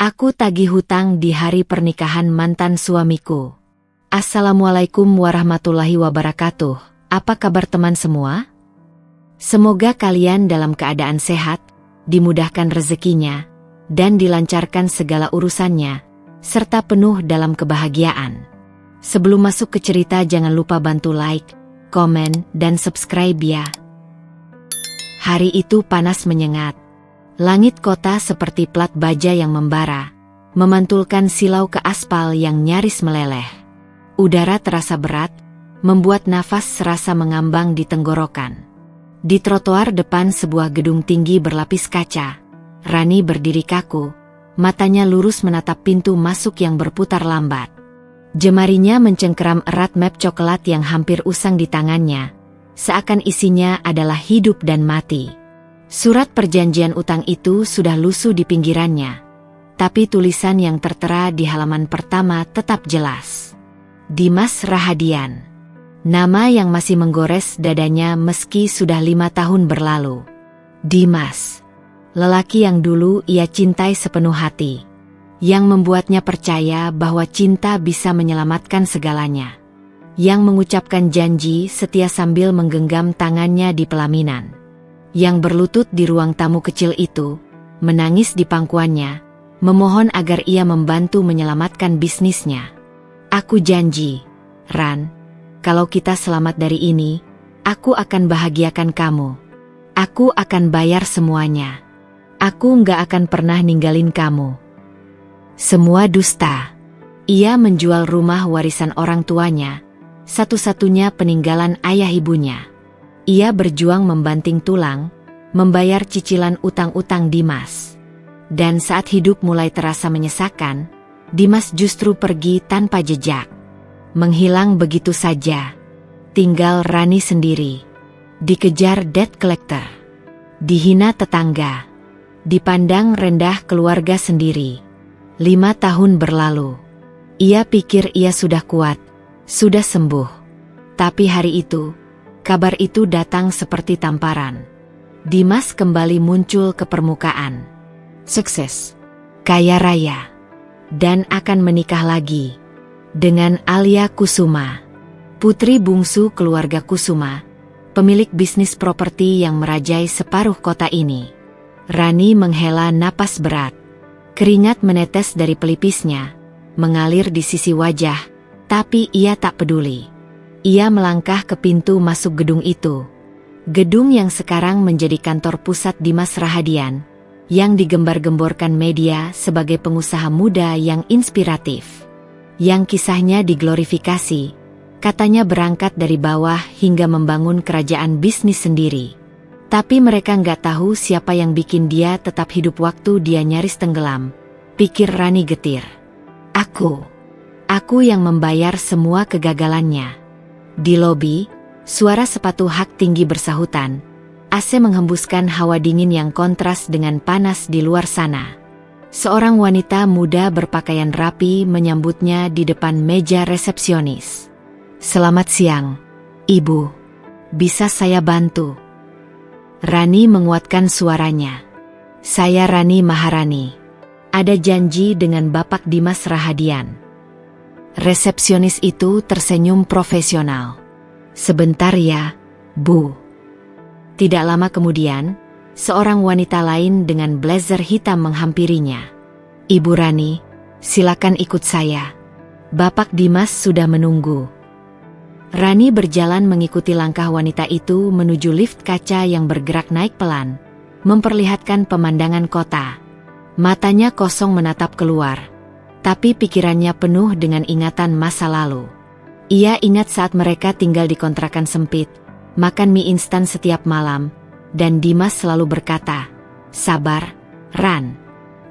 Aku tagih hutang di hari pernikahan mantan suamiku. Assalamualaikum warahmatullahi wabarakatuh. Apa kabar teman semua? Semoga kalian dalam keadaan sehat, dimudahkan rezekinya, dan dilancarkan segala urusannya, serta penuh dalam kebahagiaan. Sebelum masuk ke cerita jangan lupa bantu like, komen, dan subscribe ya. Hari itu panas menyengat. Langit kota seperti plat baja yang membara, memantulkan silau ke aspal yang nyaris meleleh. Udara terasa berat, membuat nafas serasa mengambang di tenggorokan. Di trotoar depan sebuah gedung tinggi berlapis kaca, Rani berdiri kaku, matanya lurus menatap pintu masuk yang berputar lambat. Jemarinya mencengkeram erat map coklat yang hampir usang di tangannya, seakan isinya adalah hidup dan mati. Surat perjanjian utang itu sudah lusuh di pinggirannya, tapi tulisan yang tertera di halaman pertama tetap jelas. Dimas Rahadian. Nama yang masih menggores dadanya meski sudah 5 tahun berlalu. Dimas. Lelaki yang dulu ia cintai sepenuh hati. Yang membuatnya percaya bahwa cinta bisa menyelamatkan segalanya. Yang mengucapkan janji setia sambil menggenggam tangannya di pelaminan. Yang berlutut di ruang tamu kecil itu, menangis di pangkuannya, memohon agar ia membantu menyelamatkan bisnisnya. Aku janji, Ran, kalau kita selamat dari ini, aku akan bahagiakan kamu. Aku akan bayar semuanya. Aku nggak akan pernah ninggalin kamu. Semua dusta. Ia menjual rumah warisan orang tuanya, satu-satunya peninggalan ayah ibunya. Ia berjuang membanting tulang, membayar cicilan utang-utang Dimas. Dan saat hidup mulai terasa menyesakan, Dimas justru pergi tanpa jejak. Menghilang begitu saja. Tinggal Rani sendiri. Dikejar debt collector. Dihina tetangga. Dipandang rendah keluarga sendiri. 5 tahun berlalu. Ia pikir ia sudah kuat, sudah sembuh. Tapi hari itu, kabar itu datang seperti tamparan. Dimas kembali muncul ke permukaan. Sukses, kaya raya, dan akan menikah lagi dengan Alia Kusuma, putri bungsu keluarga Kusuma, pemilik bisnis properti yang merajai separuh kota ini. Rani menghela napas berat. Keringat menetes dari pelipisnya, mengalir di sisi wajah, tapi ia tak peduli. Ia melangkah ke pintu masuk gedung itu. Gedung yang sekarang menjadi kantor pusat Dimas Rahadian, yang digembar-gemborkan media sebagai pengusaha muda yang inspiratif. Yang kisahnya diglorifikasi, katanya berangkat dari bawah hingga membangun kerajaan bisnis sendiri. Tapi mereka nggak tahu siapa yang bikin dia tetap hidup waktu dia nyaris tenggelam, pikir Rani getir. Aku yang membayar semua kegagalannya. Di lobi, suara sepatu hak tinggi bersahutan. AC menghembuskan hawa dingin yang kontras dengan panas di luar sana. Seorang wanita muda berpakaian rapi menyambutnya di depan meja resepsionis. Selamat siang, Ibu. Bisa saya bantu? Rani menguatkan suaranya. Saya Rani Maharani. Ada janji dengan Bapak Dimas Rahadian. Resepsionis itu tersenyum profesional. Sebentar ya, Bu. Tidak lama kemudian, seorang wanita lain dengan blazer hitam menghampirinya. Ibu Rani, silakan ikut saya. Bapak Dimas sudah menunggu. Rani berjalan mengikuti langkah wanita itu menuju lift kaca yang bergerak naik pelan, memperlihatkan pemandangan kota. Matanya kosong menatap keluar. Tapi pikirannya penuh dengan ingatan masa lalu. Ia ingat saat mereka tinggal di kontrakan sempit, makan mie instan setiap malam, dan Dimas selalu berkata, "Sabar, Ran.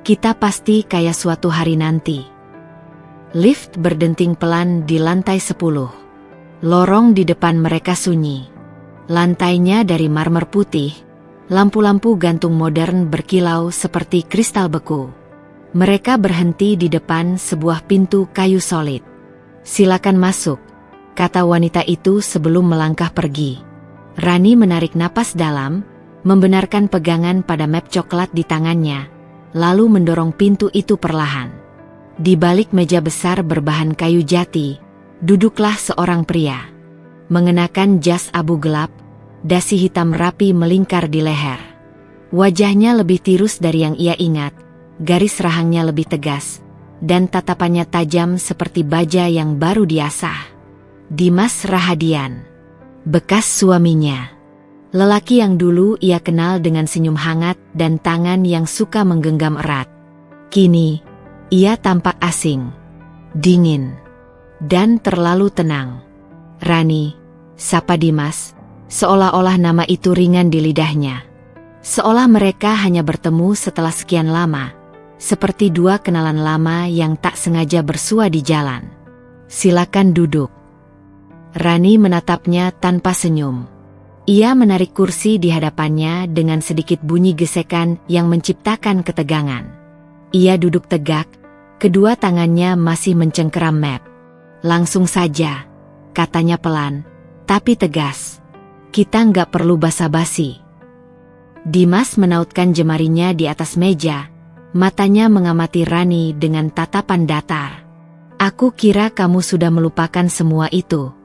Kita pasti kaya suatu hari nanti." Lift berdenting pelan di lantai 10. Lorong di depan mereka sunyi. Lantainya dari marmer putih, lampu-lampu gantung modern berkilau seperti kristal beku. Mereka berhenti di depan sebuah pintu kayu solid. Silakan masuk, kata wanita itu sebelum melangkah pergi. Rani menarik napas dalam, membenarkan pegangan pada map coklat di tangannya, lalu mendorong pintu itu perlahan. Di balik meja besar berbahan kayu jati, duduklah seorang pria. Mengenakan jas abu gelap, dasi hitam rapi melingkar di leher. Wajahnya lebih tirus dari yang ia ingat, garis rahangnya lebih tegas, dan tatapannya tajam seperti baja yang baru diasah. Dimas Rahadian, bekas suaminya. Lelaki yang dulu ia kenal dengan senyum hangat dan tangan yang suka menggenggam erat. Kini, ia tampak asing, dingin, dan terlalu tenang. "Rani," sapa Dimas, seolah-olah nama itu ringan di lidahnya. Seolah mereka hanya bertemu setelah sekian lama, seperti dua kenalan lama yang tak sengaja bersua di jalan. "Silakan duduk." Rani menatapnya tanpa senyum. Ia menarik kursi di hadapannya dengan sedikit bunyi gesekan yang menciptakan ketegangan. Ia duduk tegak, kedua tangannya masih mencengkeram map. "Langsung saja," katanya pelan, tapi tegas. "Kita nggak perlu basa-basi." Dimas menautkan jemarinya di atas meja, matanya mengamati Rani dengan tatapan datar. "Aku kira kamu sudah melupakan semua itu."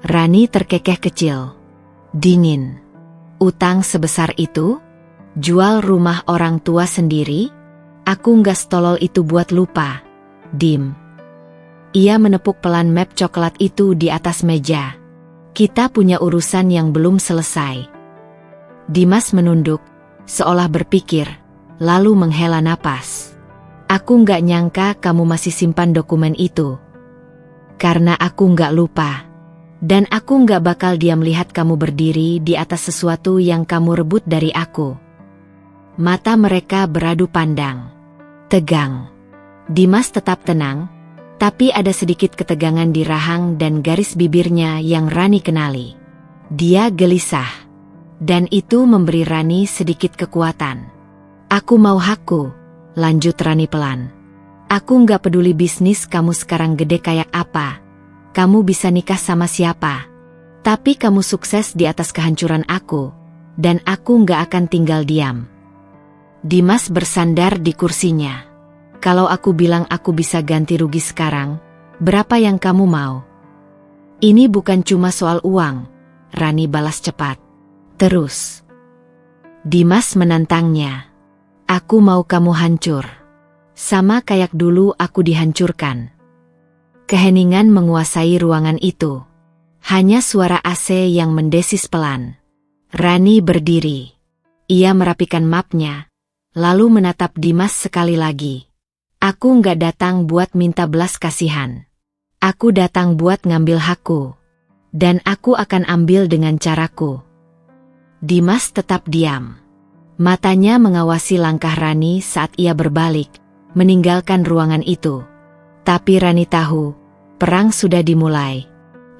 Rani terkekeh kecil. Dingin. "Utang sebesar itu? Jual rumah orang tua sendiri? Aku nggak setolol itu buat lupa, Dim." Ia menepuk pelan map coklat itu di atas meja. "Kita punya urusan yang belum selesai." Dimas menunduk, seolah berpikir, lalu menghela napas. "Aku nggak nyangka kamu masih simpan dokumen itu. Karena aku nggak lupa. Dan aku nggak bakal diam lihat kamu berdiri di atas sesuatu yang kamu rebut dari aku." Mata mereka beradu pandang. Tegang. Dimas tetap tenang, tapi ada sedikit ketegangan di rahang dan garis bibirnya yang Rani kenali. Dia gelisah. Dan itu memberi Rani sedikit kekuatan. "Aku mau hakku," lanjut Rani pelan. "Aku nggak peduli bisnis kamu sekarang gede kayak apa. Kamu bisa nikah sama siapa. Tapi kamu sukses di atas kehancuran aku, dan aku nggak akan tinggal diam." Dimas bersandar di kursinya. "Kalau aku bilang aku bisa ganti rugi sekarang, berapa yang kamu mau?" "Ini bukan cuma soal uang," Rani balas cepat. "Terus." Dimas menantangnya. "Aku mau kamu hancur. Sama kayak dulu aku dihancurkan." Keheningan menguasai ruangan itu. Hanya suara AC yang mendesis pelan. Rani berdiri. Ia merapikan mapnya, lalu menatap Dimas sekali lagi. "Aku nggak datang buat minta belas kasihan. Aku datang buat ngambil hakku. Dan aku akan ambil dengan caraku." Dimas tetap diam. Matanya mengawasi langkah Rani saat ia berbalik, meninggalkan ruangan itu. Tapi Rani tahu, perang sudah dimulai.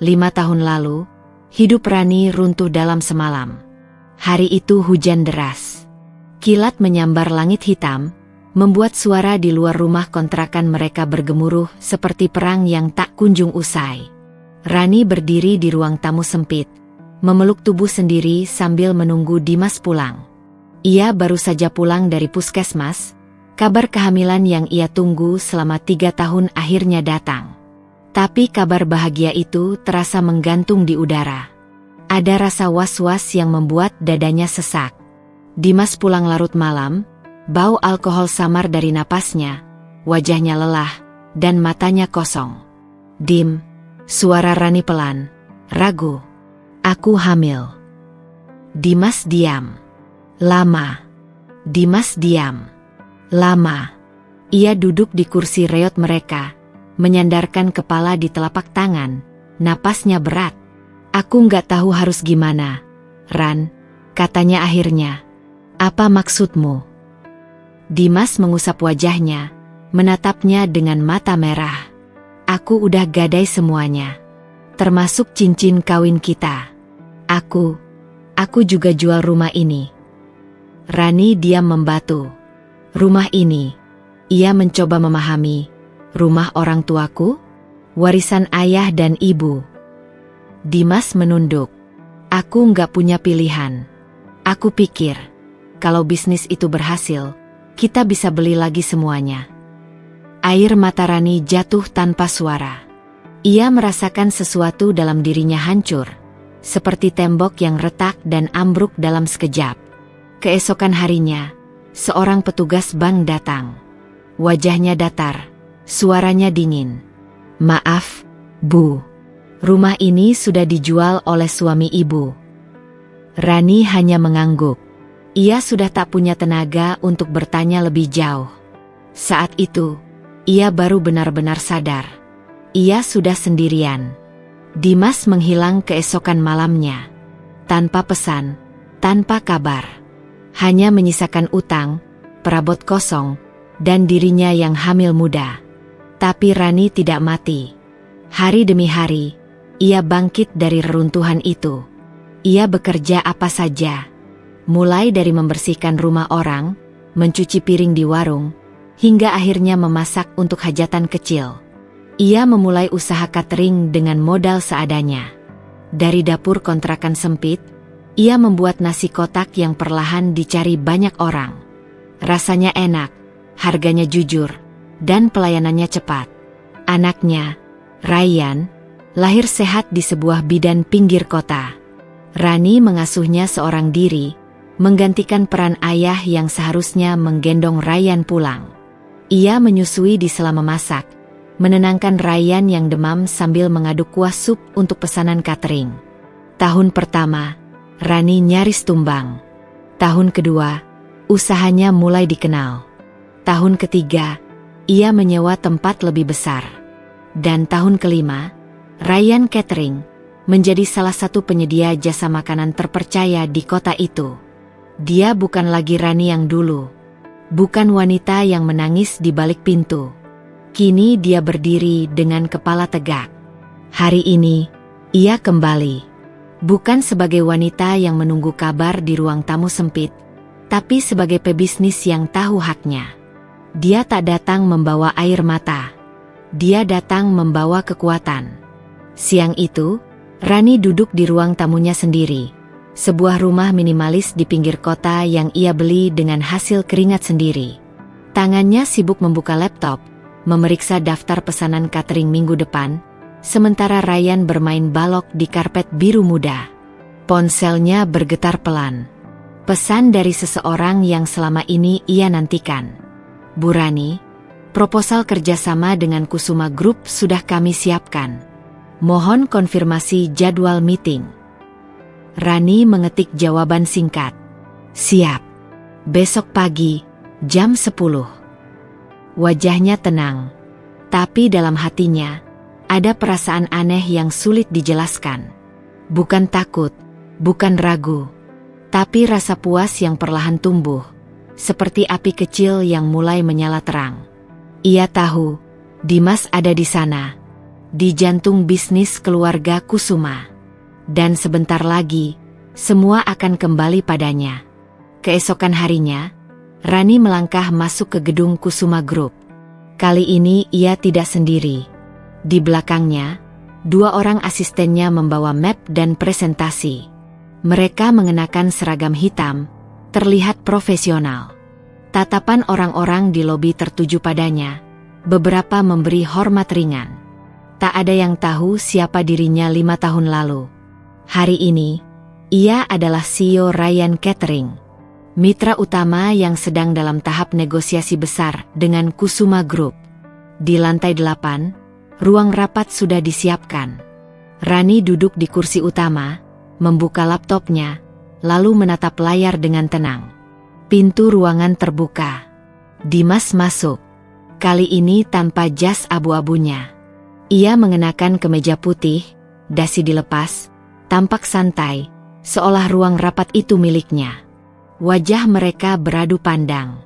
5 tahun lalu, hidup Rani runtuh dalam semalam. Hari itu hujan deras. Kilat menyambar langit hitam, membuat suara di luar rumah kontrakan mereka bergemuruh seperti perang yang tak kunjung usai. Rani berdiri di ruang tamu sempit, memeluk tubuh sendiri sambil menunggu Dimas pulang. Ia baru saja pulang dari puskesmas. Kabar kehamilan yang ia tunggu selama 3 tahun akhirnya datang. Tapi kabar bahagia itu terasa menggantung di udara. Ada rasa was-was yang membuat dadanya sesak. Dimas pulang larut malam, bau alkohol samar dari napasnya, wajahnya lelah, dan matanya kosong. "Dim," suara Rani pelan, ragu. "Aku hamil." Dimas diam. Lama. Dimas diam. Lama. Ia duduk di kursi reot mereka, menyandarkan kepala di telapak tangan, napasnya berat. "Aku nggak tahu harus gimana, Ran," katanya akhirnya. "Apa maksudmu?" Dimas mengusap wajahnya, menatapnya dengan mata merah. "Aku udah gadai semuanya, termasuk cincin kawin kita. Aku juga jual rumah ini." Rani diam membatu. "Rumah ini," ia mencoba memahami, "rumah orang tuaku? Warisan ayah dan ibu?" Dimas menunduk. "Aku nggak punya pilihan. Aku pikir, kalau bisnis itu berhasil, kita bisa beli lagi semuanya." Air mata Rani jatuh tanpa suara. Ia merasakan sesuatu dalam dirinya hancur, seperti tembok yang retak dan ambruk dalam sekejap. Keesokan harinya, seorang petugas bank datang. Wajahnya datar, suaranya dingin. "Maaf, Bu. Rumah ini sudah dijual oleh suami Ibu." Rani hanya mengangguk. Ia sudah tak punya tenaga untuk bertanya lebih jauh. Saat itu, ia baru benar-benar sadar. Ia sudah sendirian. Dimas menghilang keesokan malamnya. Tanpa pesan, tanpa kabar. Hanya menyisakan utang, perabot kosong, dan dirinya yang hamil muda. Tapi Rani tidak mati. Hari demi hari, ia bangkit dari reruntuhan itu. Ia bekerja apa saja. Mulai dari membersihkan rumah orang, mencuci piring di warung, hingga akhirnya memasak untuk hajatan kecil. Ia memulai usaha catering dengan modal seadanya. Dari dapur kontrakan sempit, ia membuat nasi kotak yang perlahan dicari banyak orang. Rasanya enak, harganya jujur, dan pelayanannya cepat. Anaknya, Ryan, lahir sehat di sebuah bidan pinggir kota. Rani mengasuhnya seorang diri, menggantikan peran ayah yang seharusnya menggendong Ryan pulang. Ia menyusui di sela memasak, menenangkan Ryan yang demam sambil mengaduk kuah sup untuk pesanan catering. Tahun pertama, Rani nyaris tumbang. Tahun kedua, usahanya mulai dikenal. Tahun ketiga, ia menyewa tempat lebih besar. Dan tahun kelima, Ryan Catering menjadi salah satu penyedia jasa makanan terpercaya di kota itu. Dia bukan lagi Rani yang dulu. Bukan wanita yang menangis di balik pintu. Kini dia berdiri dengan kepala tegak. Hari ini, ia kembali. Bukan sebagai wanita yang menunggu kabar di ruang tamu sempit, tapi sebagai pebisnis yang tahu haknya. Dia tak datang membawa air mata. Dia datang membawa kekuatan. Siang itu, Rani duduk di ruang tamunya sendiri. Sebuah rumah minimalis di pinggir kota yang ia beli dengan hasil keringat sendiri. Tangannya sibuk membuka laptop, memeriksa daftar pesanan catering minggu depan, sementara Ryan bermain balok di karpet biru muda. Ponselnya bergetar pelan. Pesan dari seseorang yang selama ini ia nantikan. "Bu Rani, proposal kerjasama dengan Kusuma Group sudah kami siapkan. Mohon konfirmasi jadwal meeting." Rani mengetik jawaban singkat. "Siap. Besok pagi, jam 10. Wajahnya tenang, tapi dalam hatinya ada perasaan aneh yang sulit dijelaskan. Bukan takut, bukan ragu, tapi rasa puas yang perlahan tumbuh, seperti api kecil yang mulai menyala terang. Ia tahu, Dimas ada di sana, di jantung bisnis keluarga Kusuma. Dan sebentar lagi, semua akan kembali padanya. Keesokan harinya, Rani melangkah masuk ke gedung Kusuma Group. Kali ini ia tidak sendiri. Di belakangnya, 2 orang asistennya membawa map dan presentasi. Mereka mengenakan seragam hitam, terlihat profesional. Tatapan orang-orang di lobi tertuju padanya, beberapa memberi hormat ringan. Tak ada yang tahu siapa dirinya 5 tahun lalu. Hari ini, ia adalah CEO Ryan Catering, mitra utama yang sedang dalam tahap negosiasi besar dengan Kusuma Group. Di lantai 8, ruang rapat sudah disiapkan. Rani duduk di kursi utama, membuka laptopnya, lalu menatap layar dengan tenang. Pintu ruangan terbuka. Dimas masuk. Kali ini tanpa jas abu-abunya. Ia mengenakan kemeja putih, dasi dilepas, tampak santai, seolah ruang rapat itu miliknya. Wajah mereka beradu pandang.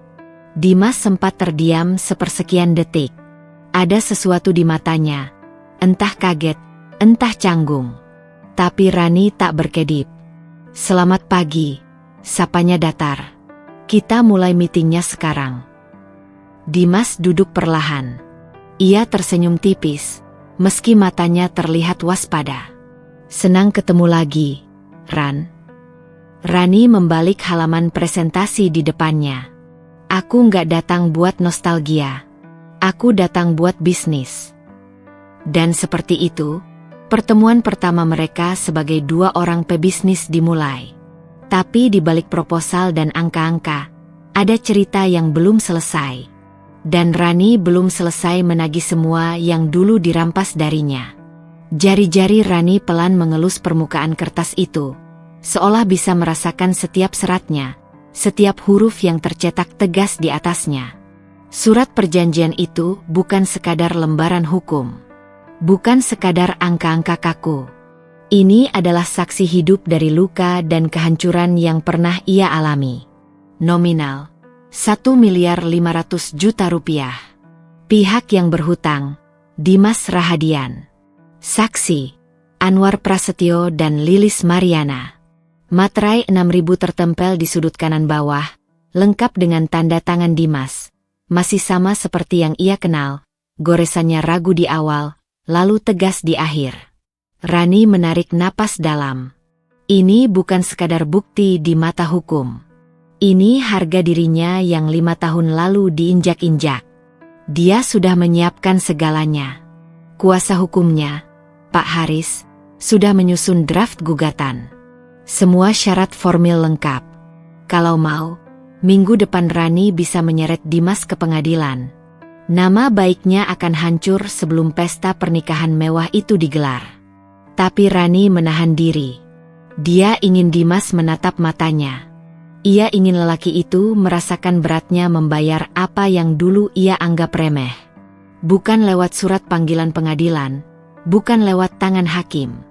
Dimas sempat terdiam sepersekian detik. Ada sesuatu di matanya, entah kaget, entah canggung. Tapi Rani tak berkedip. "Selamat pagi," sapanya datar. "Kita mulai meetingnya sekarang." Dimas duduk perlahan. Ia tersenyum tipis, meski matanya terlihat waspada. "Senang ketemu lagi, Ran." Rani membalik halaman presentasi di depannya. Aku nggak datang buat nostalgia. Aku datang buat bisnis. Dan seperti itu, pertemuan pertama mereka sebagai dua orang pebisnis dimulai. Tapi di balik proposal dan angka-angka, ada cerita yang belum selesai. Dan Rani belum selesai menagih semua yang dulu dirampas darinya. Jari-jari Rani pelan mengelus permukaan kertas itu, seolah bisa merasakan setiap seratnya, setiap huruf yang tercetak tegas di atasnya. Surat perjanjian itu bukan sekadar lembaran hukum. Bukan sekadar angka-angka kaku. Ini adalah saksi hidup dari luka dan kehancuran yang pernah ia alami. Nominal 1.500.000.000 rupiah. Pihak yang berhutang, Dimas Rahadian. Saksi, Anwar Prasetyo dan Lilis Mariana. Materai 6.000 tertempel di sudut kanan bawah, lengkap dengan tanda tangan Dimas. Masih sama seperti yang ia kenal, goresannya ragu di awal, lalu tegas di akhir. Rani menarik napas dalam. Ini bukan sekadar bukti di mata hukum. Ini harga dirinya yang 5 tahun lalu diinjak-injak. Dia sudah menyiapkan segalanya. Kuasa hukumnya, Pak Haris, sudah menyusun draft gugatan. Semua syarat formil lengkap. Kalau mau, minggu depan Rani bisa menyeret Dimas ke pengadilan. Nama baiknya akan hancur sebelum pesta pernikahan mewah itu digelar. Tapi Rani menahan diri. Dia ingin Dimas menatap matanya. Ia ingin lelaki itu merasakan beratnya membayar apa yang dulu ia anggap remeh. Bukan lewat surat panggilan pengadilan, bukan lewat tangan hakim,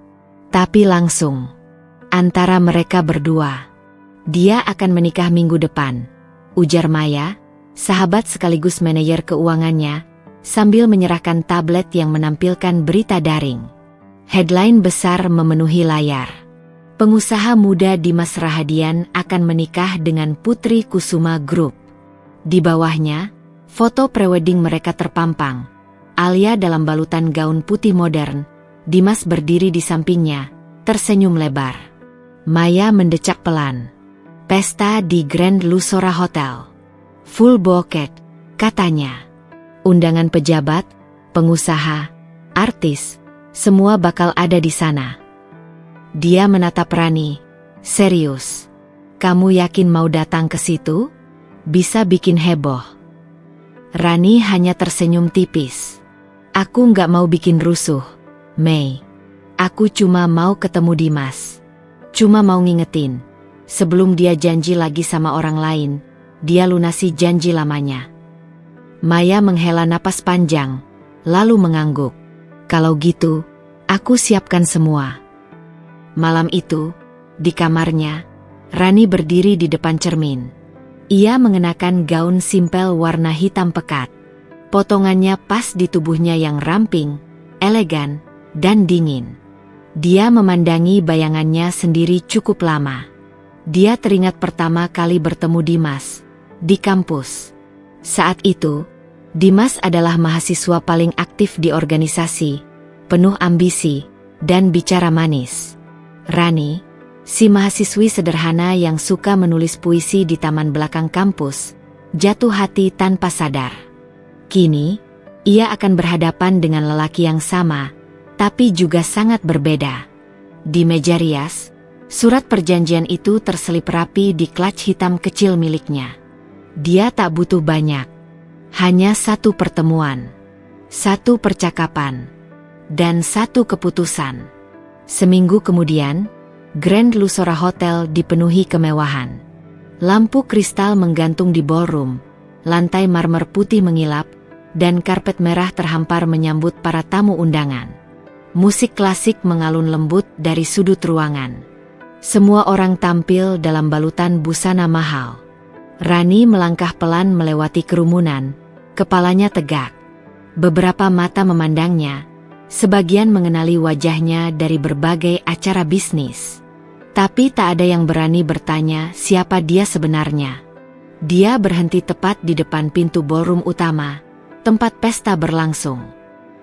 tapi langsung. Antara mereka berdua. Dia akan menikah minggu depan, ujar Maya, sahabat sekaligus manajer keuangannya, sambil menyerahkan tablet yang menampilkan berita daring. Headline besar memenuhi layar. Pengusaha muda Dimas Rahadian akan menikah dengan Putri Kusuma Group. Di bawahnya, foto prewedding mereka terpampang. Alia dalam balutan gaun putih modern, Dimas berdiri di sampingnya, tersenyum lebar. Maya mendecak pelan. Pesta di Grand Lusora Hotel. Full bouquet, katanya. Undangan pejabat, pengusaha, artis, semua bakal ada di sana. Dia menatap Rani. Serius? Kamu yakin mau datang ke situ? Bisa bikin heboh. Rani hanya tersenyum tipis. Aku nggak mau bikin rusuh, Mei. Aku cuma mau ketemu Dimas. Cuma mau ngingetin, sebelum dia janji lagi sama orang lain, dia lunasi janji lamanya. Maya menghela napas panjang, lalu mengangguk. Kalau gitu, aku siapkan semua. Malam itu, di kamarnya, Rani berdiri di depan cermin. Ia mengenakan gaun simpel warna hitam pekat. Potongannya pas di tubuhnya yang ramping, elegan, dan dingin. Dia memandangi bayangannya sendiri cukup lama. Dia teringat pertama kali bertemu Dimas, di kampus. Saat itu, Dimas adalah mahasiswa paling aktif di organisasi, penuh ambisi, dan bicara manis. Rani, si mahasiswi sederhana yang suka menulis puisi di taman belakang kampus, jatuh hati tanpa sadar. Kini, ia akan berhadapan dengan lelaki yang sama, tapi juga sangat berbeda. Di meja rias, surat perjanjian itu terselip rapi di clutch hitam kecil miliknya. Dia tak butuh banyak. Hanya satu pertemuan, satu percakapan, dan satu keputusan. Seminggu kemudian, Grand Lusora Hotel dipenuhi kemewahan. Lampu kristal menggantung di ballroom, lantai marmer putih mengilap, dan karpet merah terhampar menyambut para tamu undangan. Musik klasik mengalun lembut dari sudut ruangan. Semua orang tampil dalam balutan busana mahal. Rani melangkah pelan melewati kerumunan, kepalanya tegak. Beberapa mata memandangnya, sebagian mengenali wajahnya dari berbagai acara bisnis. Tapi tak ada yang berani bertanya siapa dia sebenarnya. Dia berhenti tepat di depan pintu ballroom utama, tempat pesta berlangsung.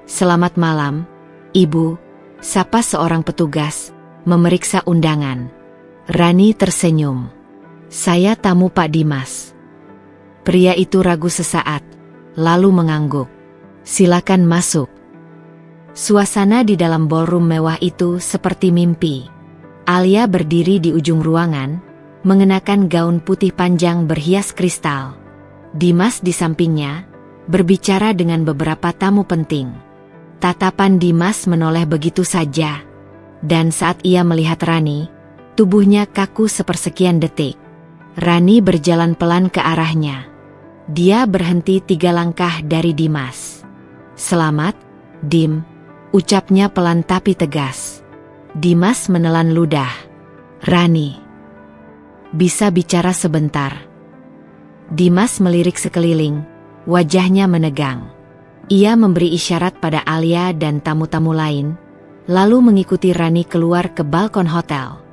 Selamat malam, Ibu, sapa seorang petugas, memeriksa undangan. Rani tersenyum. Saya tamu Pak Dimas. Pria itu ragu sesaat, lalu mengangguk. Silakan masuk. Suasana di dalam ballroom mewah itu seperti mimpi. Alia berdiri di ujung ruangan, mengenakan gaun putih panjang berhias kristal. Dimas di sampingnya, berbicara dengan beberapa tamu penting. Tatapan Dimas menoleh begitu saja. Dan saat ia melihat Rani, tubuhnya kaku sepersekian detik. Rani berjalan pelan ke arahnya. Dia berhenti 3 langkah dari Dimas. Selamat, Dim, ucapnya pelan tapi tegas. Dimas menelan ludah. Rani, bisa bicara sebentar? Dimas melirik sekeliling, wajahnya menegang. Ia memberi isyarat pada Alia dan tamu-tamu lain, lalu mengikuti Rani keluar ke balkon hotel.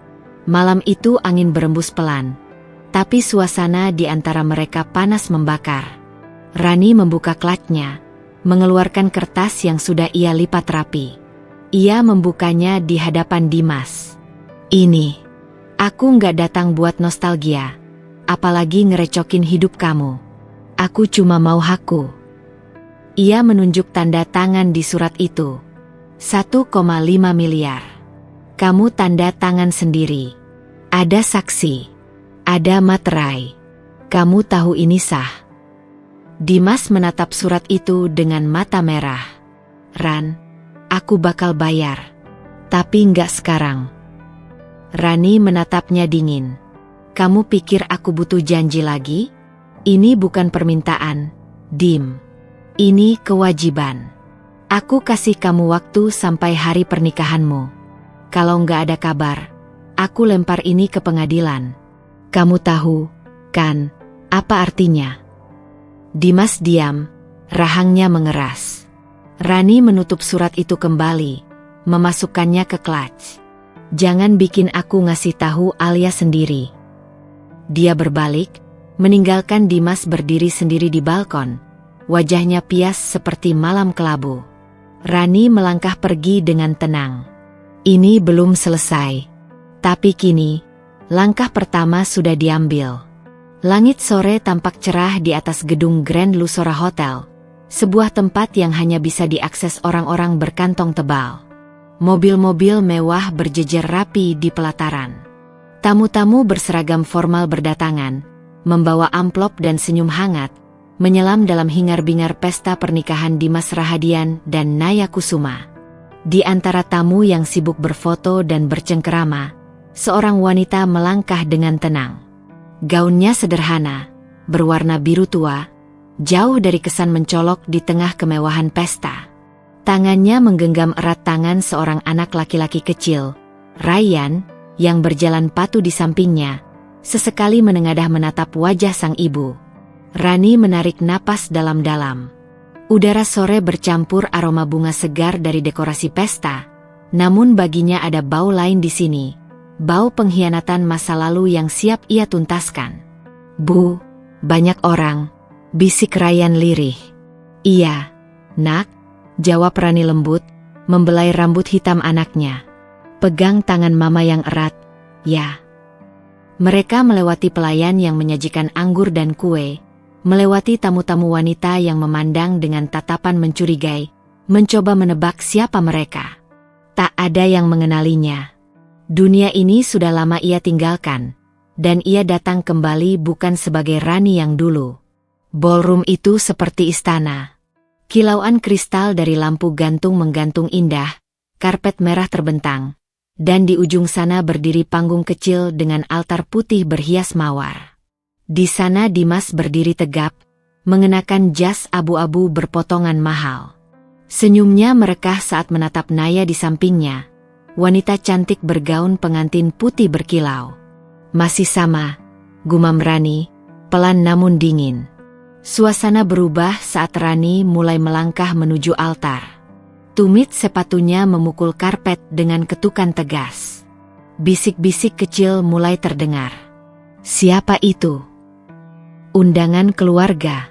Malam itu angin berembus pelan, tapi suasana di antara mereka panas membakar. Rani membuka klaknya, mengeluarkan kertas yang sudah ia lipat rapi. Ia membukanya di hadapan Dimas. Ini, aku nggak datang buat nostalgia, apalagi ngerecokin hidup kamu. Aku cuma mau hakku. Ia menunjuk tanda tangan di surat itu. 1,5 miliar. Kamu tanda tangan sendiri. Ada saksi. Ada materai. Kamu tahu ini sah. Dimas menatap surat itu dengan mata merah. Ran, aku bakal bayar. Tapi nggak sekarang. Rani menatapnya dingin. Kamu pikir aku butuh janji lagi? Ini bukan permintaan, Dim. Ini kewajiban. Aku kasih kamu waktu sampai hari pernikahanmu. Kalau nggak ada kabar, aku lempar ini ke pengadilan. Kamu tahu, kan, apa artinya? Dimas diam, rahangnya mengeras. Rani menutup surat itu kembali, memasukkannya ke clutch. Jangan bikin aku ngasih tahu Alia sendiri. Dia berbalik, meninggalkan Dimas berdiri sendiri di balkon. Wajahnya pias seperti malam kelabu. Rani melangkah pergi dengan tenang. Ini belum selesai. Tapi kini, langkah pertama sudah diambil. Langit sore tampak cerah di atas gedung Grand Lusora Hotel, sebuah tempat yang hanya bisa diakses orang-orang berkantong tebal. Mobil-mobil mewah berjejer rapi di pelataran. Tamu-tamu berseragam formal berdatangan, membawa amplop dan senyum hangat, menyelam dalam hingar-bingar pesta pernikahan Dimas Rahadian dan Naya Kusuma. Di antara tamu yang sibuk berfoto dan bercengkerama, seorang wanita melangkah dengan tenang. Gaunnya sederhana, berwarna biru tua, jauh dari kesan mencolok di tengah kemewahan pesta. Tangannya menggenggam erat tangan seorang anak laki-laki kecil, Ryan, yang berjalan patuh di sampingnya, sesekali menengadah menatap wajah sang ibu. Rani menarik napas dalam-dalam. Udara sore bercampur aroma bunga segar dari dekorasi pesta, namun baginya ada bau lain di sini, bau pengkhianatan masa lalu yang siap ia tuntaskan. Bu, banyak orang, bisik Ryan lirih. Iya, nak, jawab Rani lembut, membelai rambut hitam anaknya. Pegang tangan mama yang erat, ya. Mereka melewati pelayan yang menyajikan anggur dan kue, melewati tamu-tamu wanita yang memandang dengan tatapan mencurigai, mencoba menebak siapa mereka. Tak ada yang mengenalinya. Dunia ini sudah lama ia tinggalkan, dan ia datang kembali bukan sebagai Rani yang dulu. Ballroom itu seperti istana. Kilauan kristal dari lampu gantung menggantung indah, karpet merah terbentang, dan di ujung sana berdiri panggung kecil dengan altar putih berhias mawar. Di sana Dimas berdiri tegap, mengenakan jas abu-abu berpotongan mahal. Senyumnya merekah saat menatap Naya di sampingnya, wanita cantik bergaun pengantin putih berkilau. Masih sama, gumam Rani, pelan namun dingin. Suasana berubah saat Rani mulai melangkah menuju altar. Tumit sepatunya memukul karpet dengan ketukan tegas. Bisik-bisik kecil mulai terdengar. Siapa itu? Undangan keluarga.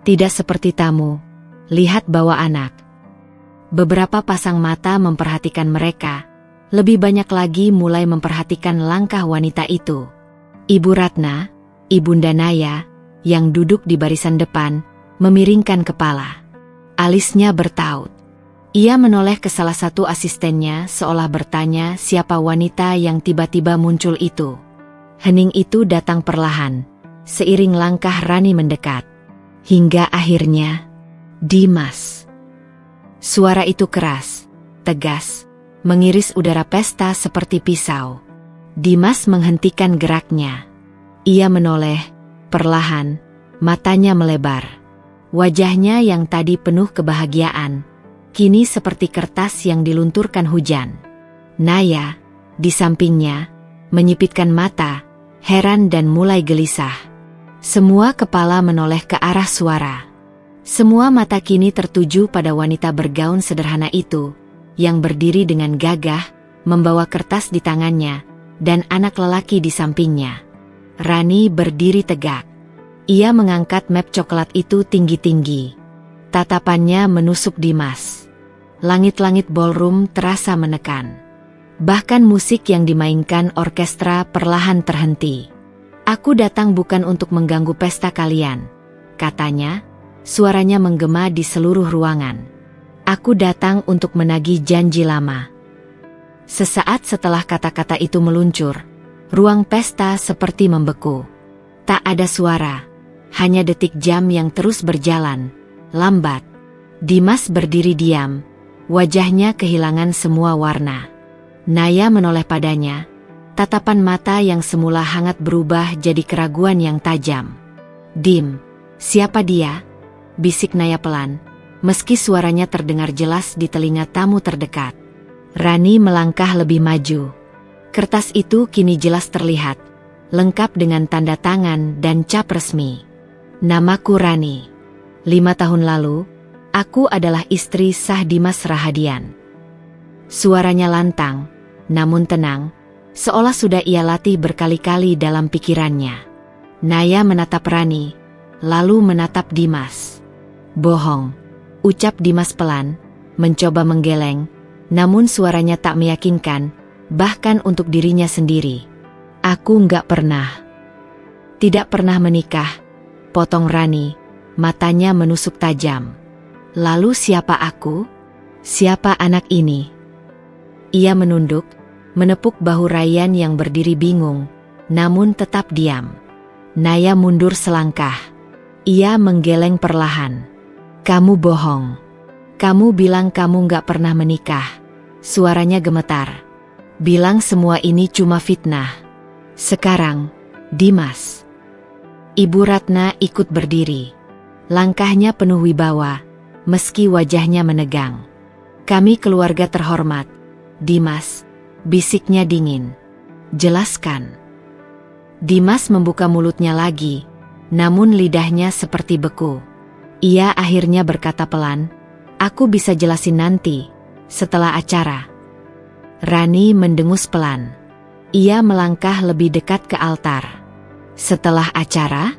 Tidak seperti tamu, lihat bawa anak. Beberapa pasang mata memperhatikan mereka, lebih banyak lagi mulai memperhatikan langkah wanita itu. Ibu Ratna, Ibunda Naya, yang duduk di barisan depan, memiringkan kepala. Alisnya bertaut. Ia menoleh ke salah satu asistennya seolah bertanya siapa wanita yang tiba-tiba muncul itu. Hening itu datang perlahan, seiring langkah Rani mendekat. Hingga akhirnya, Dimas. Suara itu keras, tegas, mengiris udara pesta seperti pisau. Dimas menghentikan geraknya. Ia menoleh, perlahan, matanya melebar. Wajahnya yang tadi penuh kebahagiaan, kini seperti kertas yang dilunturkan hujan. Naya, di sampingnya, menyipitkan mata, heran dan mulai gelisah. Semua kepala menoleh ke arah suara. Semua mata kini tertuju pada wanita bergaun sederhana itu, yang berdiri dengan gagah, membawa kertas di tangannya, dan anak lelaki di sampingnya. Rani berdiri tegak. Ia mengangkat map coklat itu tinggi-tinggi. Tatapannya menusuk Dimas. Langit-langit ballroom terasa menekan. Bahkan musik yang dimainkan orkestra perlahan terhenti. "Aku datang bukan untuk mengganggu pesta kalian," katanya. Suaranya menggema di seluruh ruangan. "Aku datang untuk menagih janji lama." Sesaat setelah kata-kata itu meluncur, ruang pesta seperti membeku. Tak ada suara, hanya detik jam yang terus berjalan, lambat. Dimas berdiri diam, wajahnya kehilangan semua warna. Naya menoleh padanya, tatapan mata yang semula hangat berubah jadi keraguan yang tajam. "Dim, siapa dia?" bisik Naya pelan, meski suaranya terdengar jelas di telinga tamu terdekat. Rani melangkah lebih maju. Kertas itu kini jelas terlihat, lengkap dengan tanda tangan dan cap resmi. "Namaku Rani. 5 tahun lalu, aku adalah istri sah Dimas Rahadian." Suaranya lantang, namun tenang, seolah sudah ia latih berkali-kali dalam pikirannya. Naya menatap Rani, lalu menatap Dimas. "Bohong," ucap Dimas pelan, mencoba menggeleng, namun suaranya tak meyakinkan, bahkan untuk dirinya sendiri. "Aku nggak pernah." "Tidak pernah menikah," potong Rani, matanya menusuk tajam. "Lalu siapa aku? Siapa anak ini?" Ia menunduk, menepuk bahu Rayyan yang berdiri bingung, namun tetap diam. Naya mundur selangkah. Ia menggeleng perlahan. "Kamu bohong. Kamu bilang kamu nggak pernah menikah." Suaranya gemetar. "Bilang semua ini cuma fitnah." "Sekarang, Dimas." Ibu Ratna ikut berdiri. Langkahnya penuh wibawa, meski wajahnya menegang. "Kami keluarga terhormat, Dimas," bisiknya dingin. "Jelaskan." Dimas membuka mulutnya lagi, namun lidahnya seperti beku. Ia akhirnya berkata pelan, "Aku bisa jelasin nanti, setelah acara." Rani mendengus pelan. Ia melangkah lebih dekat ke altar. "Setelah acara?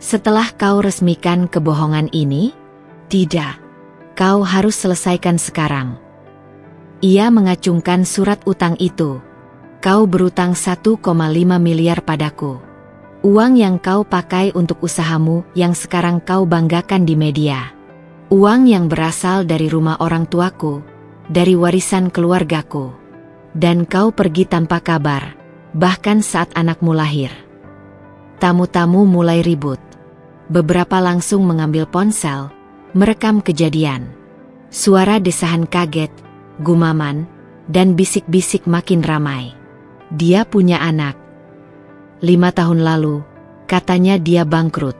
Setelah kau resmikan kebohongan ini?" "Tidak. Kau harus selesaikan sekarang." Ia mengacungkan surat utang itu. "Kau berutang 1,5 miliar padaku. Uang yang kau pakai untuk usahamu yang sekarang kau banggakan di media. Uang yang berasal dari rumah orang tuaku, dari warisan keluargaku. Dan kau pergi tanpa kabar, bahkan saat anakmu lahir." Tamu-tamu mulai ribut. Beberapa langsung mengambil ponsel, merekam kejadian. Suara desahan kaget, gumaman, dan bisik-bisik makin ramai. "Dia punya anak. 5 tahun lalu, katanya dia bangkrut.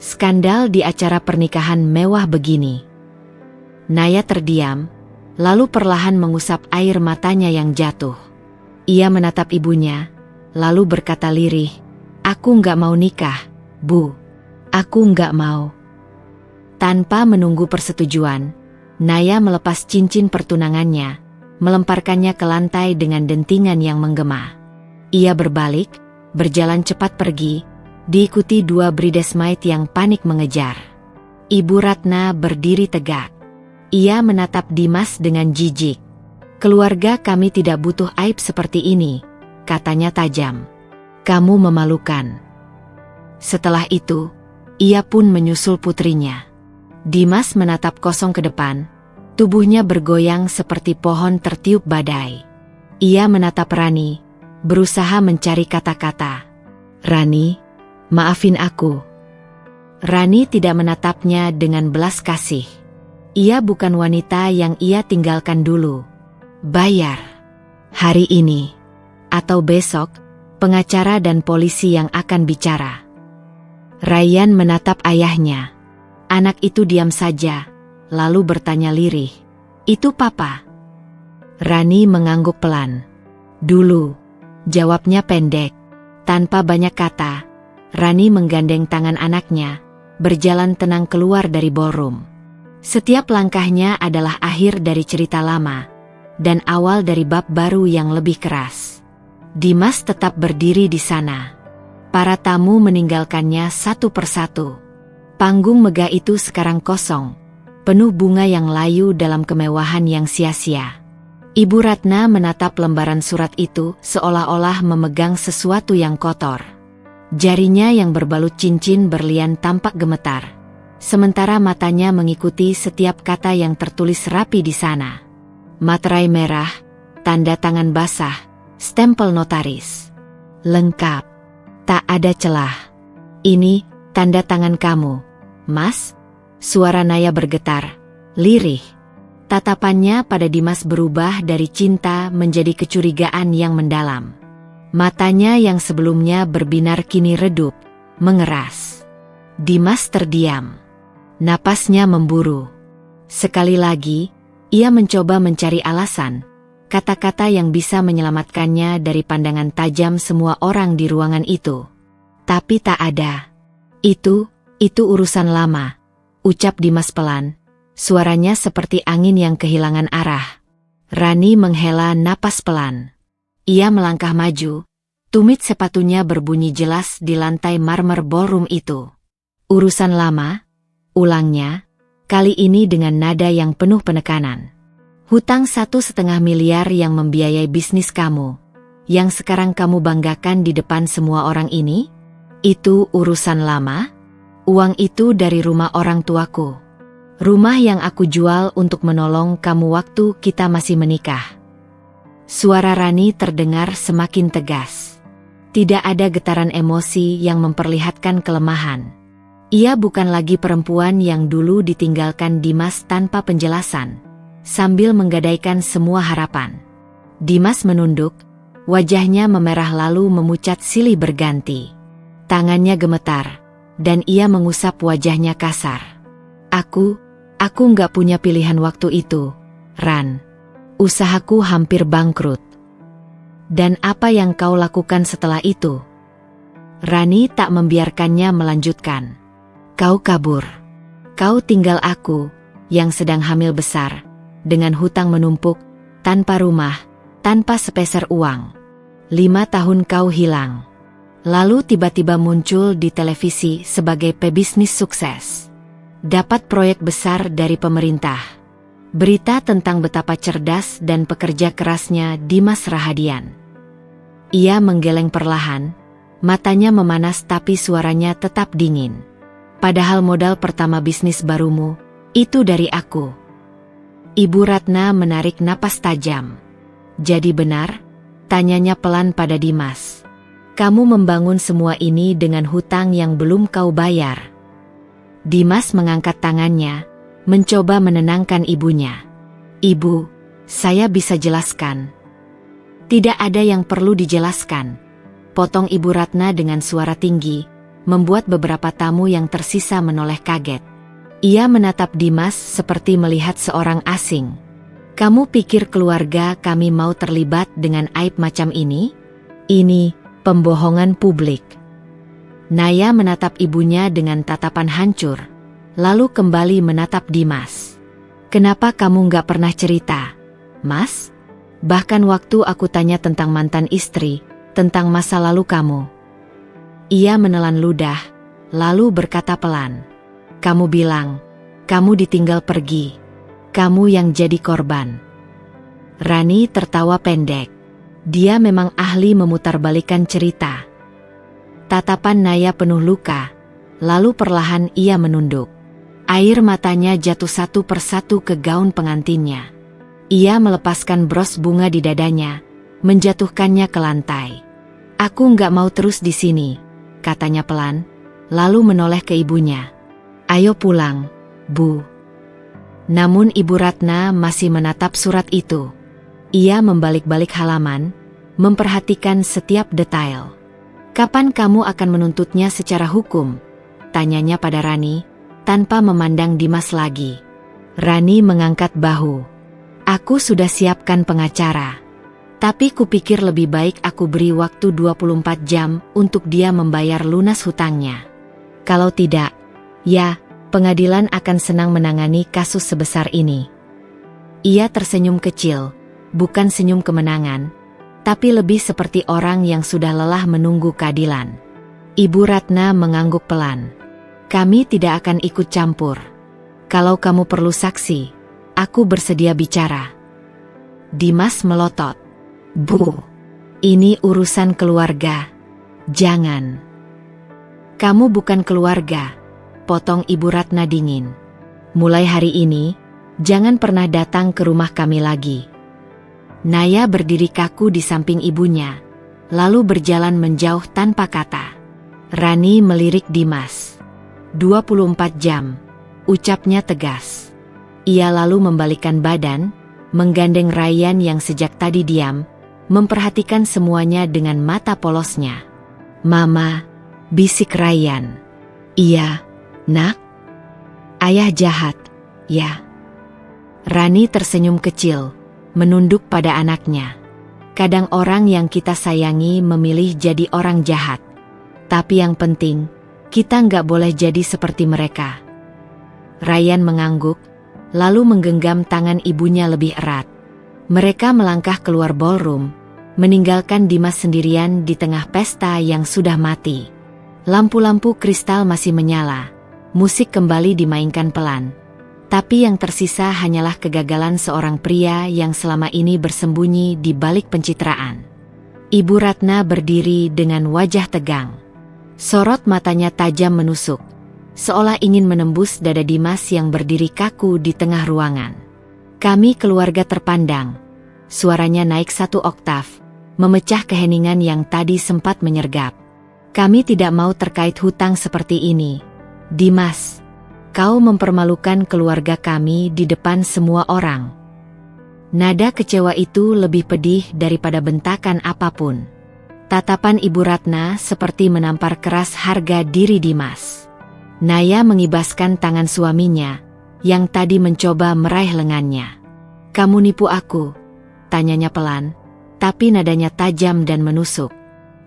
Skandal di acara pernikahan mewah begini." Naya terdiam, lalu perlahan mengusap air matanya yang jatuh. Ia menatap ibunya, lalu berkata lirih, "Aku nggak mau nikah, Bu. Aku nggak mau." Tanpa menunggu persetujuan, Naya melepas cincin pertunangannya, melemparkannya ke lantai dengan dentingan yang menggema. Ia berbalik, berjalan cepat pergi, diikuti 2 bridesmaid yang panik mengejar. Ibu Ratna berdiri tegak. Ia menatap Dimas dengan jijik. "Keluarga kami tidak butuh aib seperti ini," katanya tajam. "Kamu memalukan." Setelah itu, ia pun menyusul putrinya. Dimas menatap kosong ke depan, tubuhnya bergoyang seperti pohon tertiup badai. Ia menatap Rani, berusaha mencari kata-kata. "Rani, maafin aku." Rani tidak menatapnya dengan belas kasih. Ia bukan wanita yang ia tinggalkan dulu. Bayar. Hari ini. Atau besok, pengacara dan polisi yang akan bicara. Ryan menatap ayahnya. Anak itu diam saja, lalu bertanya lirih, "Itu papa?" Rani mengangguk pelan. "Dulu," jawabnya pendek. Tanpa banyak kata, Rani menggandeng tangan anaknya, berjalan tenang keluar dari ballroom. Setiap langkahnya adalah akhir dari cerita lama, dan awal dari bab baru yang lebih keras. Dimas tetap berdiri di sana. Para tamu meninggalkannya satu persatu. Panggung megah itu sekarang kosong, penuh bunga yang layu dalam kemewahan yang sia-sia. Ibu Ratna menatap lembaran surat itu seolah-olah memegang sesuatu yang kotor. Jarinya yang berbalut cincin berlian tampak gemetar, sementara matanya mengikuti setiap kata yang tertulis rapi di sana. Materai merah, tanda tangan basah, stempel notaris. Lengkap. Tak ada celah. "Ini, tanda tangan kamu, Mas?" Suara Naya bergetar, lirih. Tatapannya pada Dimas berubah dari cinta menjadi kecurigaan yang mendalam. Matanya yang sebelumnya berbinar kini redup, mengeras. Dimas terdiam. Napasnya memburu. Sekali lagi, ia mencoba mencari alasan, kata-kata yang bisa menyelamatkannya dari pandangan tajam semua orang di ruangan itu. Tapi tak ada. Itu urusan lama, ucap Dimas pelan. Suaranya seperti angin yang kehilangan arah. Rani menghela napas pelan. Ia melangkah maju. Tumit sepatunya berbunyi jelas di lantai marmer ballroom itu. "Urusan lama?" ulangnya, kali ini dengan nada yang penuh penekanan. "Hutang 1,5 miliar yang membiayai bisnis kamu, yang sekarang kamu banggakan di depan semua orang ini? Itu urusan lama? Uang itu dari rumah orang tuaku. Rumah yang aku jual untuk menolong kamu waktu kita masih menikah." Suara Rani terdengar semakin tegas. Tidak ada getaran emosi yang memperlihatkan kelemahan. Ia bukan lagi perempuan yang dulu ditinggalkan Dimas tanpa penjelasan, sambil menggadaikan semua harapan. Dimas menunduk, wajahnya memerah lalu memucat silih berganti. Tangannya gemetar, dan ia mengusap wajahnya kasar. Aku nggak punya pilihan waktu itu, Ran. Usahaku hampir bangkrut. Dan apa yang kau lakukan setelah itu? Rani tak membiarkannya melanjutkan. Kau kabur. Kau tinggal aku, yang sedang hamil besar, dengan hutang menumpuk, tanpa rumah, tanpa sepeser uang. 5 tahun kau hilang. Lalu tiba-tiba muncul di televisi sebagai pebisnis sukses. Dapat proyek besar dari pemerintah. Berita tentang betapa cerdas dan pekerja kerasnya Dimas Rahadian. Ia menggeleng perlahan, matanya memanas tapi suaranya tetap dingin. Padahal modal pertama bisnis barumu, itu dari aku. Ibu Ratna menarik napas tajam. Jadi benar? Tanyanya pelan pada Dimas. Kamu membangun semua ini dengan hutang yang belum kau bayar. Dimas mengangkat tangannya, mencoba menenangkan ibunya. Ibu, saya bisa jelaskan. Tidak ada yang perlu dijelaskan. Potong Ibu Ratna dengan suara tinggi, membuat beberapa tamu yang tersisa menoleh kaget. Ia menatap Dimas seperti melihat seorang asing. Kamu pikir keluarga kami mau terlibat dengan aib macam ini? Ini pembohongan publik. Naya menatap ibunya dengan tatapan hancur, lalu kembali menatap Dimas. Kenapa kamu nggak pernah cerita, Mas? Bahkan waktu aku tanya tentang mantan istri, tentang masa lalu kamu. Ia menelan ludah, lalu berkata pelan. Kamu bilang, kamu ditinggal pergi. Kamu yang jadi korban. Rani tertawa pendek. Dia memang ahli memutarbalikkan cerita. Tatapan Naya penuh luka, lalu perlahan ia menunduk. Air matanya jatuh satu persatu ke gaun pengantinnya. Ia melepaskan bros bunga di dadanya, menjatuhkannya ke lantai. "Aku nggak mau terus di sini," katanya pelan, lalu menoleh ke ibunya. "Ayo pulang, Bu." Namun Ibu Ratna masih menatap surat itu. Ia membalik-balik halaman, memperhatikan setiap detail. "Kapan kamu akan menuntutnya secara hukum?" tanyanya pada Rani, tanpa memandang Dimas lagi. Rani mengangkat bahu. "Aku sudah siapkan pengacara. Tapi kupikir lebih baik aku beri waktu 24 jam untuk dia membayar lunas hutangnya. Kalau tidak, ya, pengadilan akan senang menangani kasus sebesar ini." Ia tersenyum kecil, bukan senyum kemenangan, tapi lebih seperti orang yang sudah lelah menunggu keadilan. Ibu Ratna mengangguk pelan. "Kami tidak akan ikut campur. Kalau kamu perlu saksi, aku bersedia bicara." Dimas melotot. "Bu, ini urusan keluarga. Jangan." "Kamu bukan keluarga," potong Ibu Ratna dingin. "Mulai hari ini, jangan pernah datang ke rumah kami lagi." Naya berdiri kaku di samping ibunya, lalu berjalan menjauh tanpa kata. Rani melirik Dimas. 24 jam, ucapnya tegas. Ia lalu membalikkan badan, menggandeng Ryan yang sejak tadi diam, memperhatikan semuanya dengan mata polosnya. "Mama," bisik Ryan. "Iya, Nak?" "Ayah jahat, ya." Rani tersenyum kecil, menunduk pada anaknya. "Kadang orang yang kita sayangi memilih jadi orang jahat. Tapi yang penting, kita nggak boleh jadi seperti mereka." Ryan mengangguk, lalu menggenggam tangan ibunya lebih erat. Mereka melangkah keluar ballroom, meninggalkan Dimas sendirian di tengah pesta yang sudah mati. Lampu-lampu kristal masih menyala, musik kembali dimainkan pelan. Tapi yang tersisa hanyalah kegagalan seorang pria yang selama ini bersembunyi di balik pencitraan. Ibu Ratna berdiri dengan wajah tegang. Sorot matanya tajam menusuk, seolah ingin menembus dada Dimas yang berdiri kaku di tengah ruangan. "Kami keluarga terpandang." Suaranya naik satu oktav, memecah keheningan yang tadi sempat menyergap. "Kami tidak mau terkait hutang seperti ini. Dimas, kau mempermalukan keluarga kami di depan semua orang." Nada kecewa itu lebih pedih daripada bentakan apapun. Tatapan Ibu Ratna seperti menampar keras harga diri Dimas. Naya mengibaskan tangan suaminya, yang tadi mencoba meraih lengannya. "Kamu nipu aku?" tanyanya pelan, tapi nadanya tajam dan menusuk.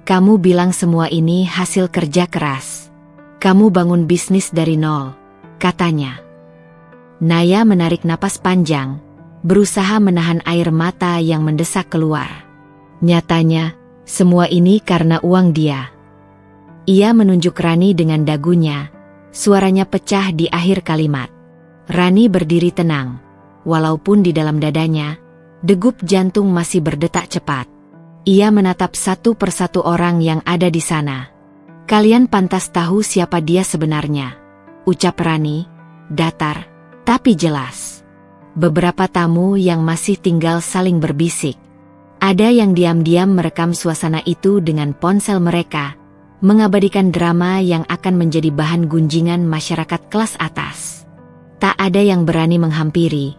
"Kamu bilang semua ini hasil kerja keras. Kamu bangun bisnis dari nol," katanya. Naya menarik napas panjang, berusaha menahan air mata yang mendesak keluar. Nyatanya, semua ini karena uang dia. Ia menunjuk Rani dengan dagunya, suaranya pecah di akhir kalimat. Rani berdiri tenang, walaupun di dalam dadanya, degup jantung masih berdetak cepat. Ia menatap satu persatu orang yang ada di sana. "Kalian pantas tahu siapa dia sebenarnya," ucap Rani, datar, tapi jelas. Beberapa tamu yang masih tinggal saling berbisik. Ada yang diam-diam merekam suasana itu dengan ponsel mereka, mengabadikan drama yang akan menjadi bahan gunjingan masyarakat kelas atas. Tak ada yang berani menghampiri,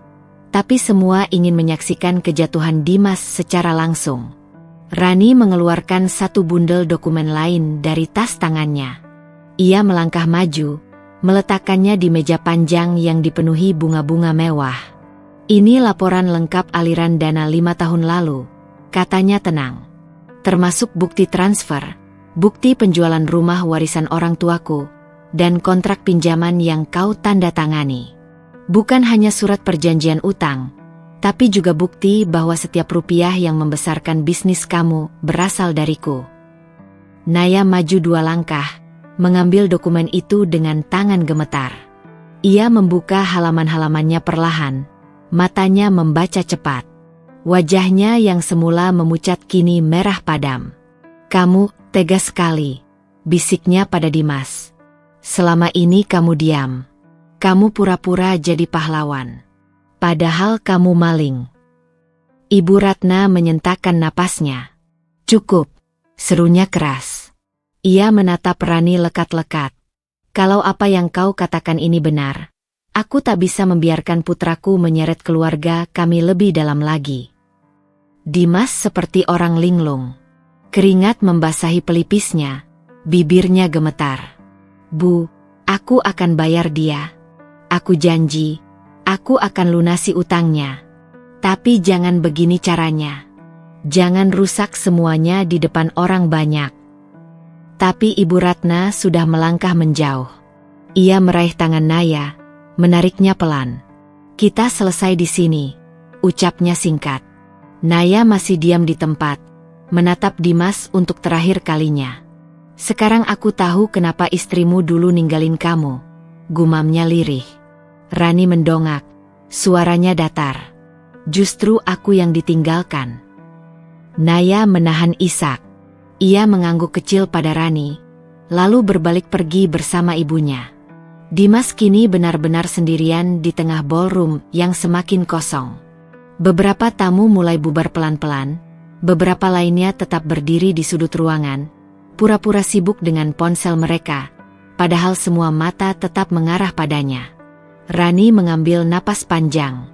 tapi semua ingin menyaksikan kejatuhan Dimas secara langsung. Rani mengeluarkan satu bundel dokumen lain dari tas tangannya. Ia melangkah maju, meletakkannya di meja panjang yang dipenuhi bunga-bunga mewah. "Ini laporan lengkap aliran dana 5 tahun lalu," katanya tenang. "Termasuk bukti transfer, bukti penjualan rumah warisan orang tuaku, dan kontrak pinjaman yang kau tanda tangani. Bukan hanya surat perjanjian utang, tapi juga bukti bahwa setiap rupiah yang membesarkan bisnis kamu berasal dariku." Naya maju 2 langkah, mengambil dokumen itu dengan tangan gemetar. Ia membuka halaman-halamannya perlahan, matanya membaca cepat. Wajahnya yang semula memucat kini merah padam. "Kamu tega sekali," bisiknya pada Dimas. Selama ini kamu diam. Kamu pura-pura jadi pahlawan. Padahal kamu maling. Ibu Ratna menyentakkan napasnya. Cukup, serunya keras. Ia menatap Rani lekat-lekat. Kalau apa yang kau katakan ini benar, aku tak bisa membiarkan putraku menyeret keluarga kami lebih dalam lagi. Dimas seperti orang linglung. Keringat membasahi pelipisnya, bibirnya gemetar. Bu, aku akan bayar dia. Aku janji, aku akan lunasi utangnya. Tapi jangan begini caranya. Jangan rusak semuanya di depan orang banyak. Tapi Ibu Ratna sudah melangkah menjauh. Ia meraih tangan Naya, menariknya pelan. Kita selesai di sini, ucapnya singkat. Naya masih diam di tempat, menatap Dimas untuk terakhir kalinya. Sekarang aku tahu kenapa istrimu dulu ninggalin kamu, gumamnya lirih. Rani mendongak, suaranya datar. Justru aku yang ditinggalkan. Naya menahan isak. Ia mengangguk kecil pada Rani, lalu berbalik pergi bersama ibunya. Dimas kini benar-benar sendirian di tengah ballroom yang semakin kosong. Beberapa tamu mulai bubar pelan-pelan, beberapa lainnya tetap berdiri di sudut ruangan, pura-pura sibuk dengan ponsel mereka, padahal semua mata tetap mengarah padanya. Rani mengambil napas panjang.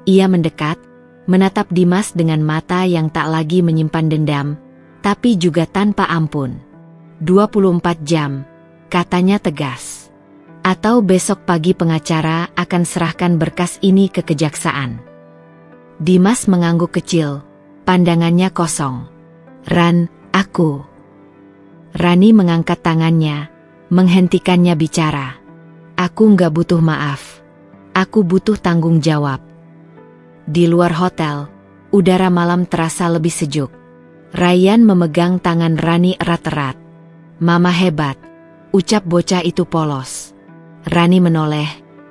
Ia mendekat, menatap Dimas dengan mata yang tak lagi menyimpan dendam, tapi juga tanpa ampun. 24 jam, katanya tegas. Atau besok pagi pengacara akan serahkan berkas ini ke kejaksaan. Dimas mengangguk kecil, pandangannya kosong. Ran, aku. Rani mengangkat tangannya, menghentikannya bicara. Aku nggak butuh maaf. Aku butuh tanggung jawab. Di luar hotel, udara malam terasa lebih sejuk. Ryan memegang tangan Rani erat-erat. Mama hebat, ucap bocah itu polos. Rani menoleh,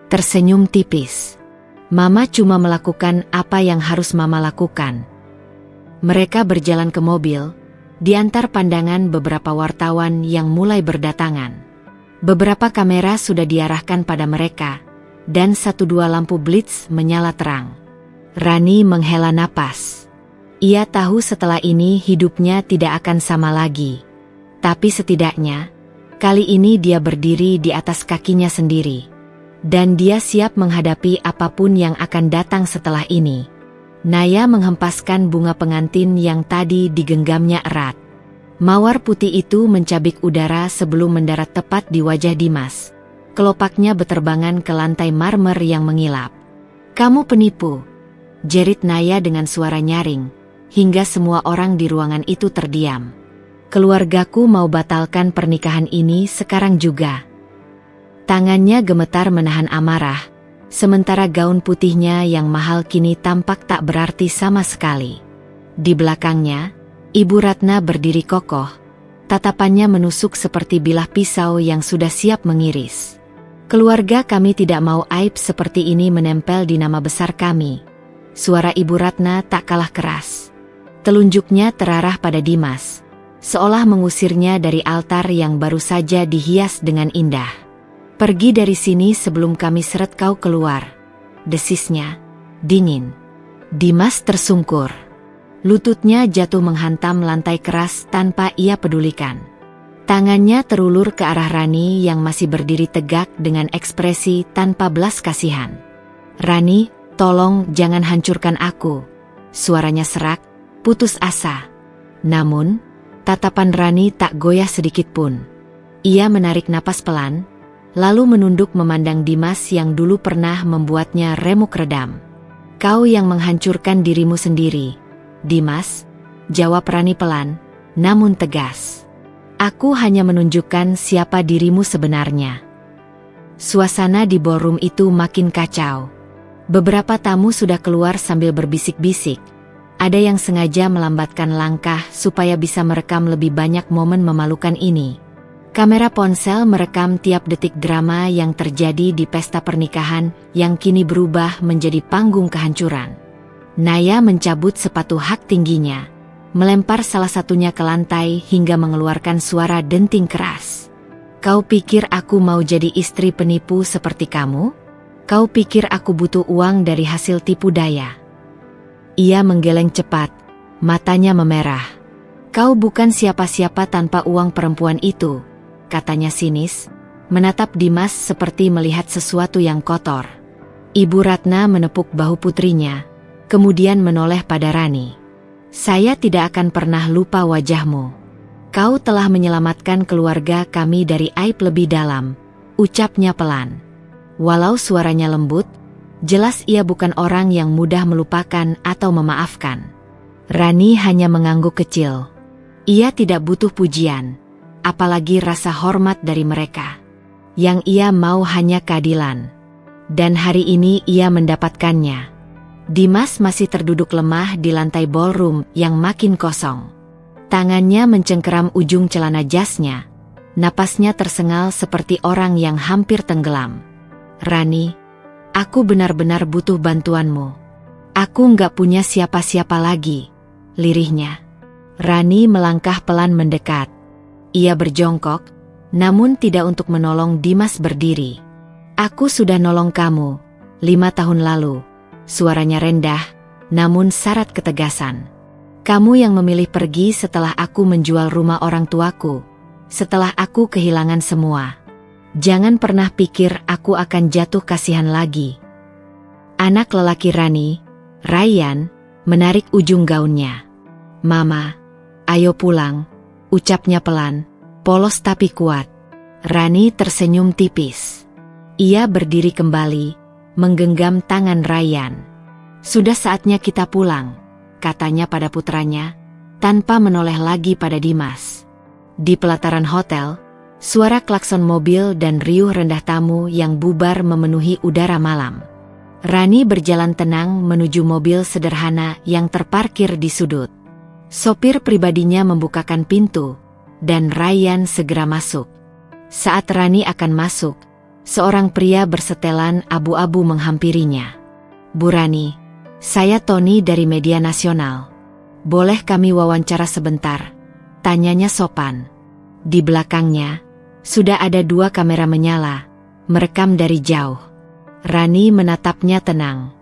tersenyum tipis. Mama cuma melakukan apa yang harus Mama lakukan. Mereka berjalan ke mobil, diantar pandangan beberapa wartawan yang mulai berdatangan. Beberapa kamera sudah diarahkan pada mereka, dan 1-2 lampu blitz menyala terang. Rani menghela napas. Ia tahu setelah ini hidupnya tidak akan sama lagi. Tapi setidaknya, kali ini dia berdiri di atas kakinya sendiri. Dan dia siap menghadapi apapun yang akan datang setelah ini. Naya menghempaskan bunga pengantin yang tadi digenggamnya erat. Mawar putih itu mencabik udara sebelum mendarat tepat di wajah Dimas. Kelopaknya beterbangan ke lantai marmer yang mengilap. Kamu penipu, jerit Naya dengan suara nyaring. Hingga semua orang di ruangan itu terdiam. Keluargaku mau batalkan pernikahan ini sekarang juga. Tangannya gemetar menahan amarah, sementara gaun putihnya yang mahal kini tampak tak berarti sama sekali. Di belakangnya, Ibu Ratna berdiri kokoh, tatapannya menusuk seperti bilah pisau yang sudah siap mengiris. Keluarga kami tidak mau aib seperti ini menempel di nama besar kami. Suara Ibu Ratna tak kalah keras. Telunjuknya terarah pada Dimas, seolah mengusirnya dari altar yang baru saja dihias dengan indah. Pergi dari sini sebelum kami seret kau keluar, desisnya, dingin. Dimas tersungkur. Lututnya jatuh menghantam lantai keras tanpa ia pedulikan. Tangannya terulur ke arah Rani yang masih berdiri tegak dengan ekspresi tanpa belas kasihan. Rani, tolong jangan hancurkan aku. Suaranya serak, putus asa. Namun, tatapan Rani tak goyah sedikit pun. Ia menarik napas pelan, lalu menunduk memandang Dimas yang dulu pernah membuatnya remuk redam. Kau yang menghancurkan dirimu sendiri, Dimas, jawab Rani pelan, namun tegas. Aku hanya menunjukkan siapa dirimu sebenarnya. Suasana di ballroom itu makin kacau. Beberapa tamu sudah keluar sambil berbisik-bisik. Ada yang sengaja melambatkan langkah supaya bisa merekam lebih banyak momen memalukan ini. Kamera ponsel merekam tiap detik drama yang terjadi di pesta pernikahan yang kini berubah menjadi panggung kehancuran. Naya mencabut sepatu hak tingginya, melempar salah satunya ke lantai hingga mengeluarkan suara denting keras. Kau pikir aku mau jadi istri penipu seperti kamu? Kau pikir aku butuh uang dari hasil tipu daya? Ia menggeleng cepat, matanya memerah. Kau bukan siapa-siapa tanpa uang perempuan itu, katanya sinis, menatap Dimas seperti melihat sesuatu yang kotor. Ibu Ratna menepuk bahu putrinya, kemudian menoleh pada Rani. Saya tidak akan pernah lupa wajahmu. Kau telah menyelamatkan keluarga kami dari aib lebih dalam, ucapnya pelan. Walau suaranya lembut, jelas ia bukan orang yang mudah melupakan atau memaafkan. Rani hanya mengangguk kecil. Ia tidak butuh pujian, apalagi rasa hormat dari mereka. Yang ia mau hanya keadilan. Dan hari ini ia mendapatkannya. Dimas masih terduduk lemah di lantai ballroom yang makin kosong. Tangannya mencengkeram ujung celana jasnya. Napasnya tersengal seperti orang yang hampir tenggelam. Rani, aku benar-benar butuh bantuanmu. Aku nggak punya siapa-siapa lagi, lirihnya. Rani melangkah pelan mendekat. Ia berjongkok, namun tidak untuk menolong Dimas berdiri. Aku sudah nolong kamu, 5 tahun lalu. Suaranya rendah, namun syarat ketegasan. Kamu yang memilih pergi setelah aku menjual rumah orang tuaku, setelah aku kehilangan semua. Jangan pernah pikir aku akan jatuh kasihan lagi. Anak lelaki Rani, Ryan, menarik ujung gaunnya. Mama, ayo pulang, ucapnya pelan, polos tapi kuat. Rani tersenyum tipis. Ia berdiri kembali, menggenggam tangan Ryan. Sudah saatnya kita pulang, katanya pada putranya, tanpa menoleh lagi pada Dimas. Di pelataran hotel, suara klakson mobil dan riuh rendah tamu yang bubar memenuhi udara malam. Rani berjalan tenang menuju mobil sederhana yang terparkir di sudut. Sopir pribadinya membukakan pintu, dan Ryan segera masuk. Saat Rani akan masuk, seorang pria bersetelan abu-abu menghampirinya. Bu Rani, saya Tony dari media nasional. Boleh kami wawancara sebentar? Tanyanya sopan. Di belakangnya, sudah ada 2 kamera menyala, merekam dari jauh. Rani menatapnya tenang.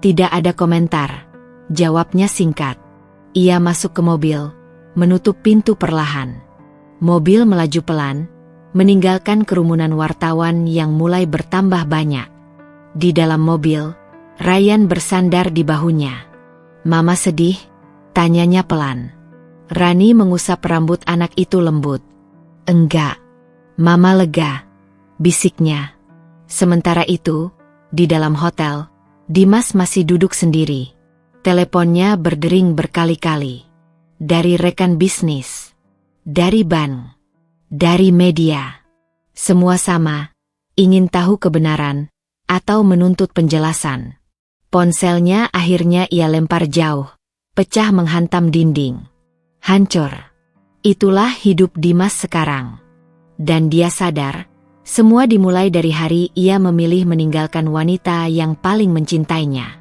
Tidak ada komentar, jawabnya singkat. Ia masuk ke mobil, menutup pintu perlahan. Mobil melaju pelan, meninggalkan kerumunan wartawan yang mulai bertambah banyak. Di dalam mobil, Ryan bersandar di bahunya. Mama sedih? Tanyanya pelan. Rani mengusap rambut anak itu lembut. Enggak. Mama lega, bisiknya. Sementara itu, di dalam hotel, Dimas masih duduk sendiri. Teleponnya berdering berkali-kali. Dari rekan bisnis, dari bank, dari media. Semua sama, ingin tahu kebenaran, atau menuntut penjelasan. Ponselnya akhirnya ia lempar jauh, pecah menghantam dinding. Hancur. Itulah hidup Dimas sekarang. Dan dia sadar, semua dimulai dari hari ia memilih meninggalkan wanita yang paling mencintainya.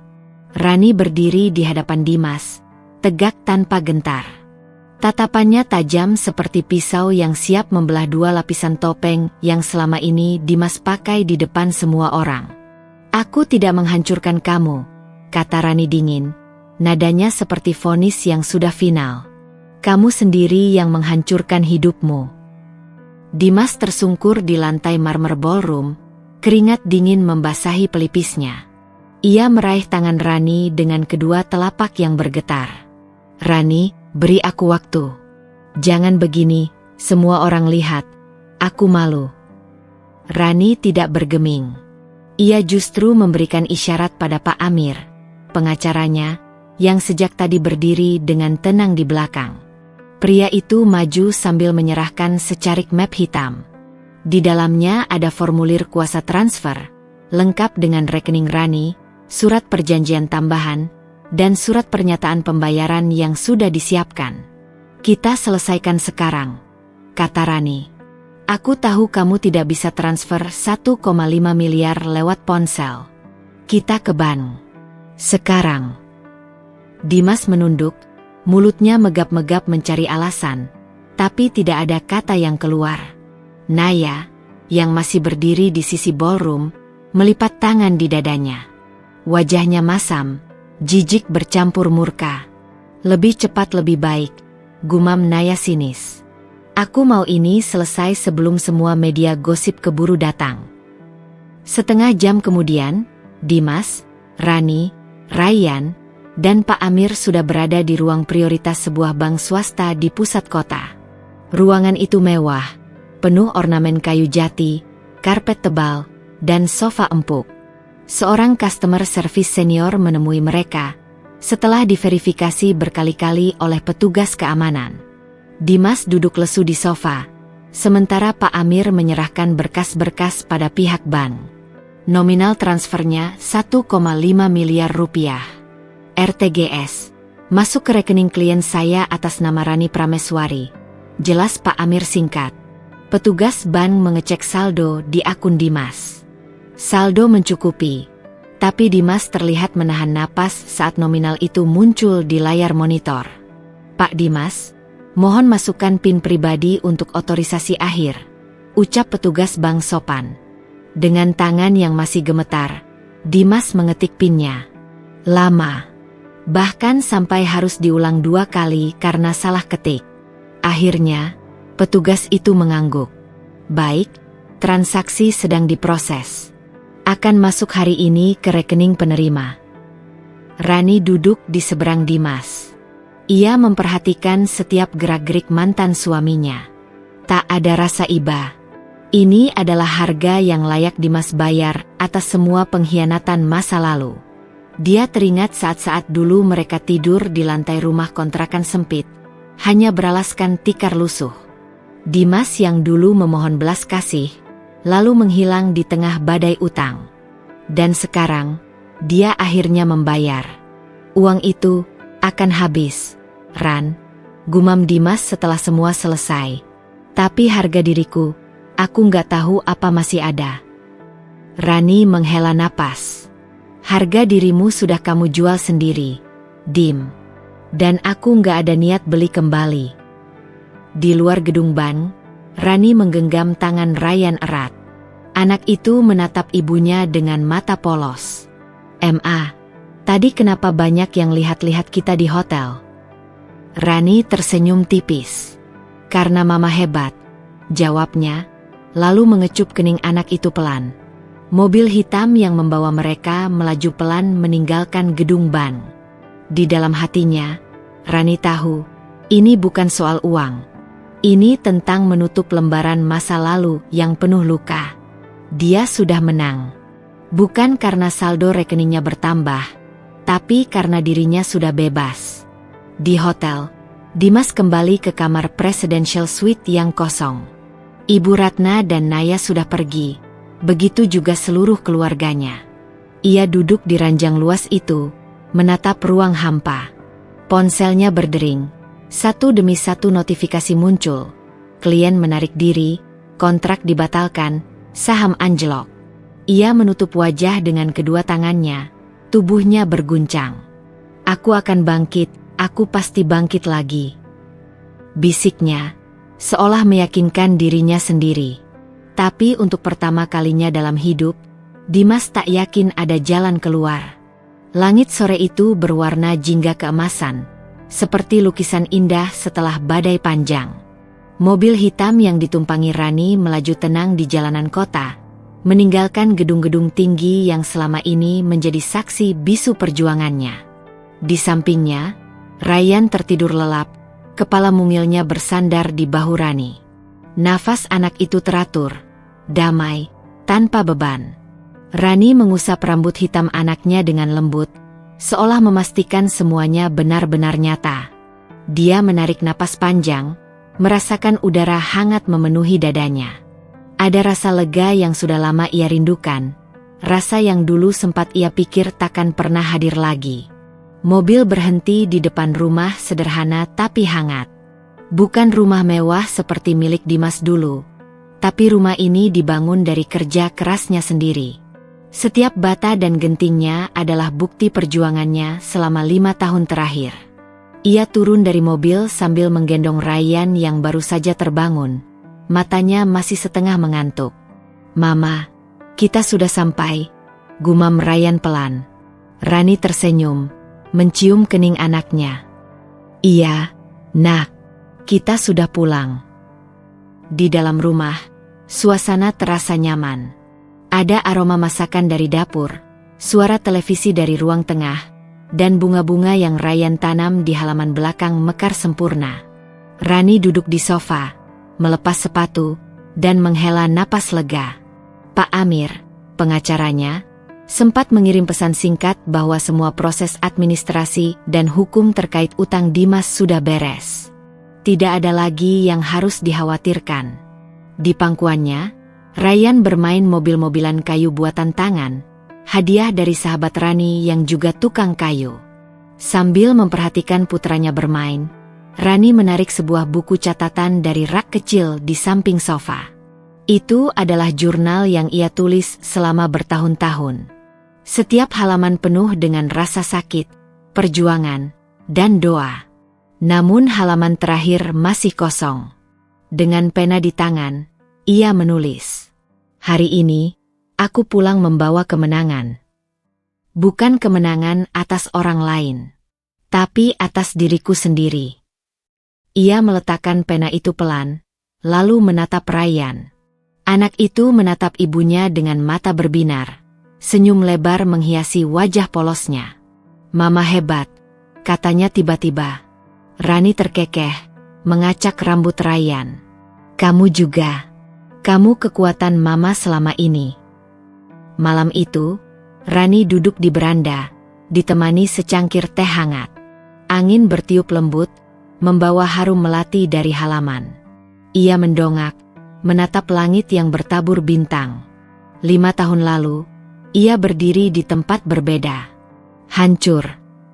Rani berdiri di hadapan Dimas, tegak tanpa gentar. Tatapannya tajam seperti pisau yang siap membelah 2 lapisan topeng yang selama ini Dimas pakai di depan semua orang. Aku tidak menghancurkan kamu, kata Rani dingin, nadanya seperti vonis yang sudah final. Kamu sendiri yang menghancurkan hidupmu. Dimas tersungkur di lantai marmer ballroom, keringat dingin membasahi pelipisnya. Ia meraih tangan Rani dengan kedua telapak yang bergetar. Rani, beri aku waktu. Jangan begini, semua orang lihat. Aku malu. Rani tidak bergeming. Ia justru memberikan isyarat pada Pak Amir, pengacaranya, yang sejak tadi berdiri dengan tenang di belakang. Pria itu maju sambil menyerahkan secarik map hitam. Di dalamnya ada formulir kuasa transfer, lengkap dengan rekening Rani, surat perjanjian tambahan, dan surat pernyataan pembayaran yang sudah disiapkan. Kita selesaikan sekarang, kata Rani. Aku tahu kamu tidak bisa transfer 1,5 miliar lewat ponsel. Kita ke bank. Sekarang. Dimas menunduk, Mulutnya megap-megap mencari alasan, tapi tidak ada kata yang keluar. Naya, yang masih berdiri di sisi ballroom, melipat tangan di dadanya. Wajahnya masam, jijik bercampur murka. Lebih cepat lebih baik, gumam Naya sinis. Aku mau ini selesai sebelum semua media gosip keburu datang. Setengah jam kemudian, Dimas, Rani, Rayyan, dan Pak Amir sudah berada di ruang prioritas sebuah bank swasta di pusat kota. Ruangan itu mewah, penuh ornamen kayu jati, karpet tebal, dan sofa empuk. Seorang customer service senior menemui mereka, setelah diverifikasi berkali-kali oleh petugas keamanan. Dimas duduk lesu di sofa, sementara Pak Amir menyerahkan berkas-berkas pada pihak bank. Nominal transfernya 1,5 miliar rupiah. RTGS, masuk ke rekening klien saya atas nama Rani Prameswari. Jelas Pak Amir singkat. Petugas bank mengecek saldo di akun Dimas. Saldo mencukupi, tapi Dimas terlihat menahan napas saat nominal itu muncul di layar monitor. Pak Dimas, mohon masukkan PIN pribadi untuk otorisasi akhir, ucap petugas bank sopan. Dengan tangan yang masih gemetar, Dimas mengetik PIN-nya. Lama. Bahkan sampai harus diulang 2 kali karena salah ketik. Akhirnya, petugas itu mengangguk. Baik, transaksi sedang diproses. Akan masuk hari ini ke rekening penerima. Rani duduk di seberang Dimas. Ia memperhatikan setiap gerak-gerik mantan suaminya. Tak ada rasa iba. Ini adalah harga yang layak Dimas bayar atas semua pengkhianatan masa lalu. Dia teringat saat-saat dulu mereka tidur di lantai rumah kontrakan sempit, hanya beralaskan tikar lusuh. Dimas yang dulu memohon belas kasih, lalu menghilang di tengah badai utang. Dan sekarang, dia akhirnya membayar. Uang itu akan habis, Ran, gumam Dimas setelah semua selesai. Tapi harga diriku, aku nggak tahu apa masih ada. Rani menghela napas. Harga dirimu sudah kamu jual sendiri, Dim. Dan aku nggak ada niat beli kembali. Di luar gedung bank, Rani menggenggam tangan Rayyan erat. Anak itu menatap ibunya dengan mata polos. "Ma, tadi kenapa banyak yang lihat-lihat kita di hotel?" Rani tersenyum tipis. "Karena mama hebat," jawabnya, lalu mengecup kening anak itu pelan. Mobil hitam yang membawa mereka melaju pelan meninggalkan gedung bank. Di dalam hatinya, Rani tahu, ini bukan soal uang. Ini tentang menutup lembaran masa lalu yang penuh luka. Dia sudah menang. Bukan karena saldo rekeningnya bertambah, tapi karena dirinya sudah bebas. Di hotel, Dimas kembali ke kamar presidential suite yang kosong. Ibu Ratna dan Naya sudah pergi. Begitu juga seluruh keluarganya. Ia duduk di ranjang luas itu, menatap ruang hampa. Ponselnya berdering. Satu demi satu notifikasi muncul. Klien menarik diri, kontrak dibatalkan, saham anjlok. Ia menutup wajah dengan kedua tangannya, tubuhnya berguncang. "Aku akan bangkit, aku pasti bangkit lagi," bisiknya, seolah meyakinkan dirinya sendiri. Tapi untuk pertama kalinya dalam hidup, Dimas tak yakin ada jalan keluar. Langit sore itu berwarna jingga keemasan, seperti lukisan indah setelah badai panjang. Mobil hitam yang ditumpangi Rani melaju tenang di jalanan kota, meninggalkan gedung-gedung tinggi yang selama ini menjadi saksi bisu perjuangannya. Di sampingnya, Rayyan tertidur lelap, kepala mungilnya bersandar di bahu Rani. Nafas anak itu teratur, damai, tanpa beban. Rani mengusap rambut hitam anaknya dengan lembut, seolah memastikan semuanya benar-benar nyata. Dia menarik napas panjang, merasakan udara hangat memenuhi dadanya. Ada rasa lega yang sudah lama ia rindukan, rasa yang dulu sempat ia pikir takkan pernah hadir lagi. Mobil berhenti di depan rumah sederhana tapi hangat. Bukan rumah mewah seperti milik Dimas dulu, tapi rumah ini dibangun dari kerja kerasnya sendiri. Setiap bata dan gentingnya adalah bukti perjuangannya selama 5 tahun terakhir. Ia turun dari mobil sambil menggendong Ryan yang baru saja terbangun. Matanya masih setengah mengantuk. "Mama, kita sudah sampai," gumam Ryan pelan. Rani tersenyum, mencium kening anaknya. "Iya, nak, kita sudah pulang." Di dalam rumah, suasana terasa nyaman. Ada aroma masakan dari dapur, suara televisi dari ruang tengah, dan bunga-bunga yang Ryan tanam di halaman belakang mekar sempurna. Rani duduk di sofa, melepas sepatu, dan menghela napas lega. Pak Amir, pengacaranya, sempat mengirim pesan singkat bahwa semua proses administrasi dan hukum terkait utang Dimas sudah beres. Tidak ada lagi yang harus dikhawatirkan. Di pangkuannya, Ryan bermain mobil-mobilan kayu buatan tangan, hadiah dari sahabat Rani yang juga tukang kayu. Sambil memperhatikan putranya bermain, Rani menarik sebuah buku catatan dari rak kecil di samping sofa. Itu adalah jurnal yang ia tulis selama bertahun-tahun. Setiap halaman penuh dengan rasa sakit, perjuangan, dan doa. Namun halaman terakhir masih kosong. Dengan pena di tangan, ia menulis, "Hari ini, aku pulang membawa kemenangan. Bukan kemenangan atas orang lain, tapi atas diriku sendiri." Ia meletakkan pena itu pelan, lalu menatap Ryan. Anak itu menatap ibunya dengan mata berbinar. Senyum lebar menghiasi wajah polosnya. "Mama hebat," katanya tiba-tiba. Rani terkekeh, mengacak rambut Ryan. "Kamu juga. Kamu kekuatan Mama selama ini." Malam itu, Rani duduk di beranda, ditemani secangkir teh hangat. Angin bertiup lembut, membawa harum melati dari halaman. Ia mendongak, menatap langit yang bertabur bintang. 5 tahun lalu, ia berdiri di tempat berbeda. Hancur,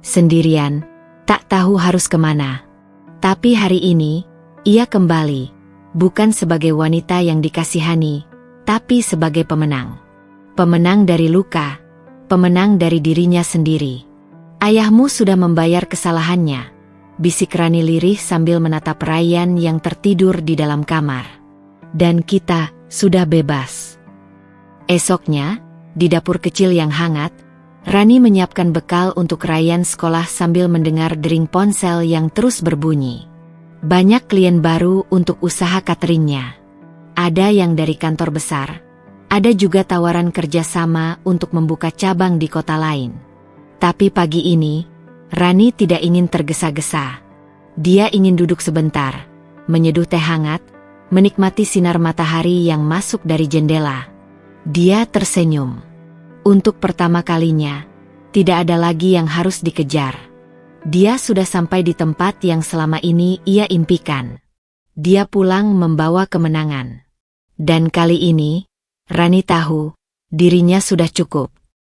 sendirian, tak tahu harus kemana. Tapi hari ini, ia kembali, bukan sebagai wanita yang dikasihani, tapi sebagai pemenang. Pemenang dari luka, pemenang dari dirinya sendiri. "Ayahmu sudah membayar kesalahannya," bisik Rani lirih sambil menatap Ryan yang tertidur di dalam kamar. "Dan kita sudah bebas." Esoknya, di dapur kecil yang hangat, Rani menyiapkan bekal untuk Ryan sekolah sambil mendengar dering ponsel yang terus berbunyi. Banyak klien baru untuk usaha cateringnya. Ada yang dari kantor besar, ada juga tawaran kerjasama untuk membuka cabang di kota lain. Tapi pagi ini, Rani tidak ingin tergesa-gesa. Dia ingin duduk sebentar, menyeduh teh hangat, menikmati sinar matahari yang masuk dari jendela. Dia tersenyum. Untuk pertama kalinya, tidak ada lagi yang harus dikejar. Dia sudah sampai di tempat yang selama ini ia impikan. Dia pulang membawa kemenangan. Dan kali ini, Rani tahu, dirinya sudah cukup.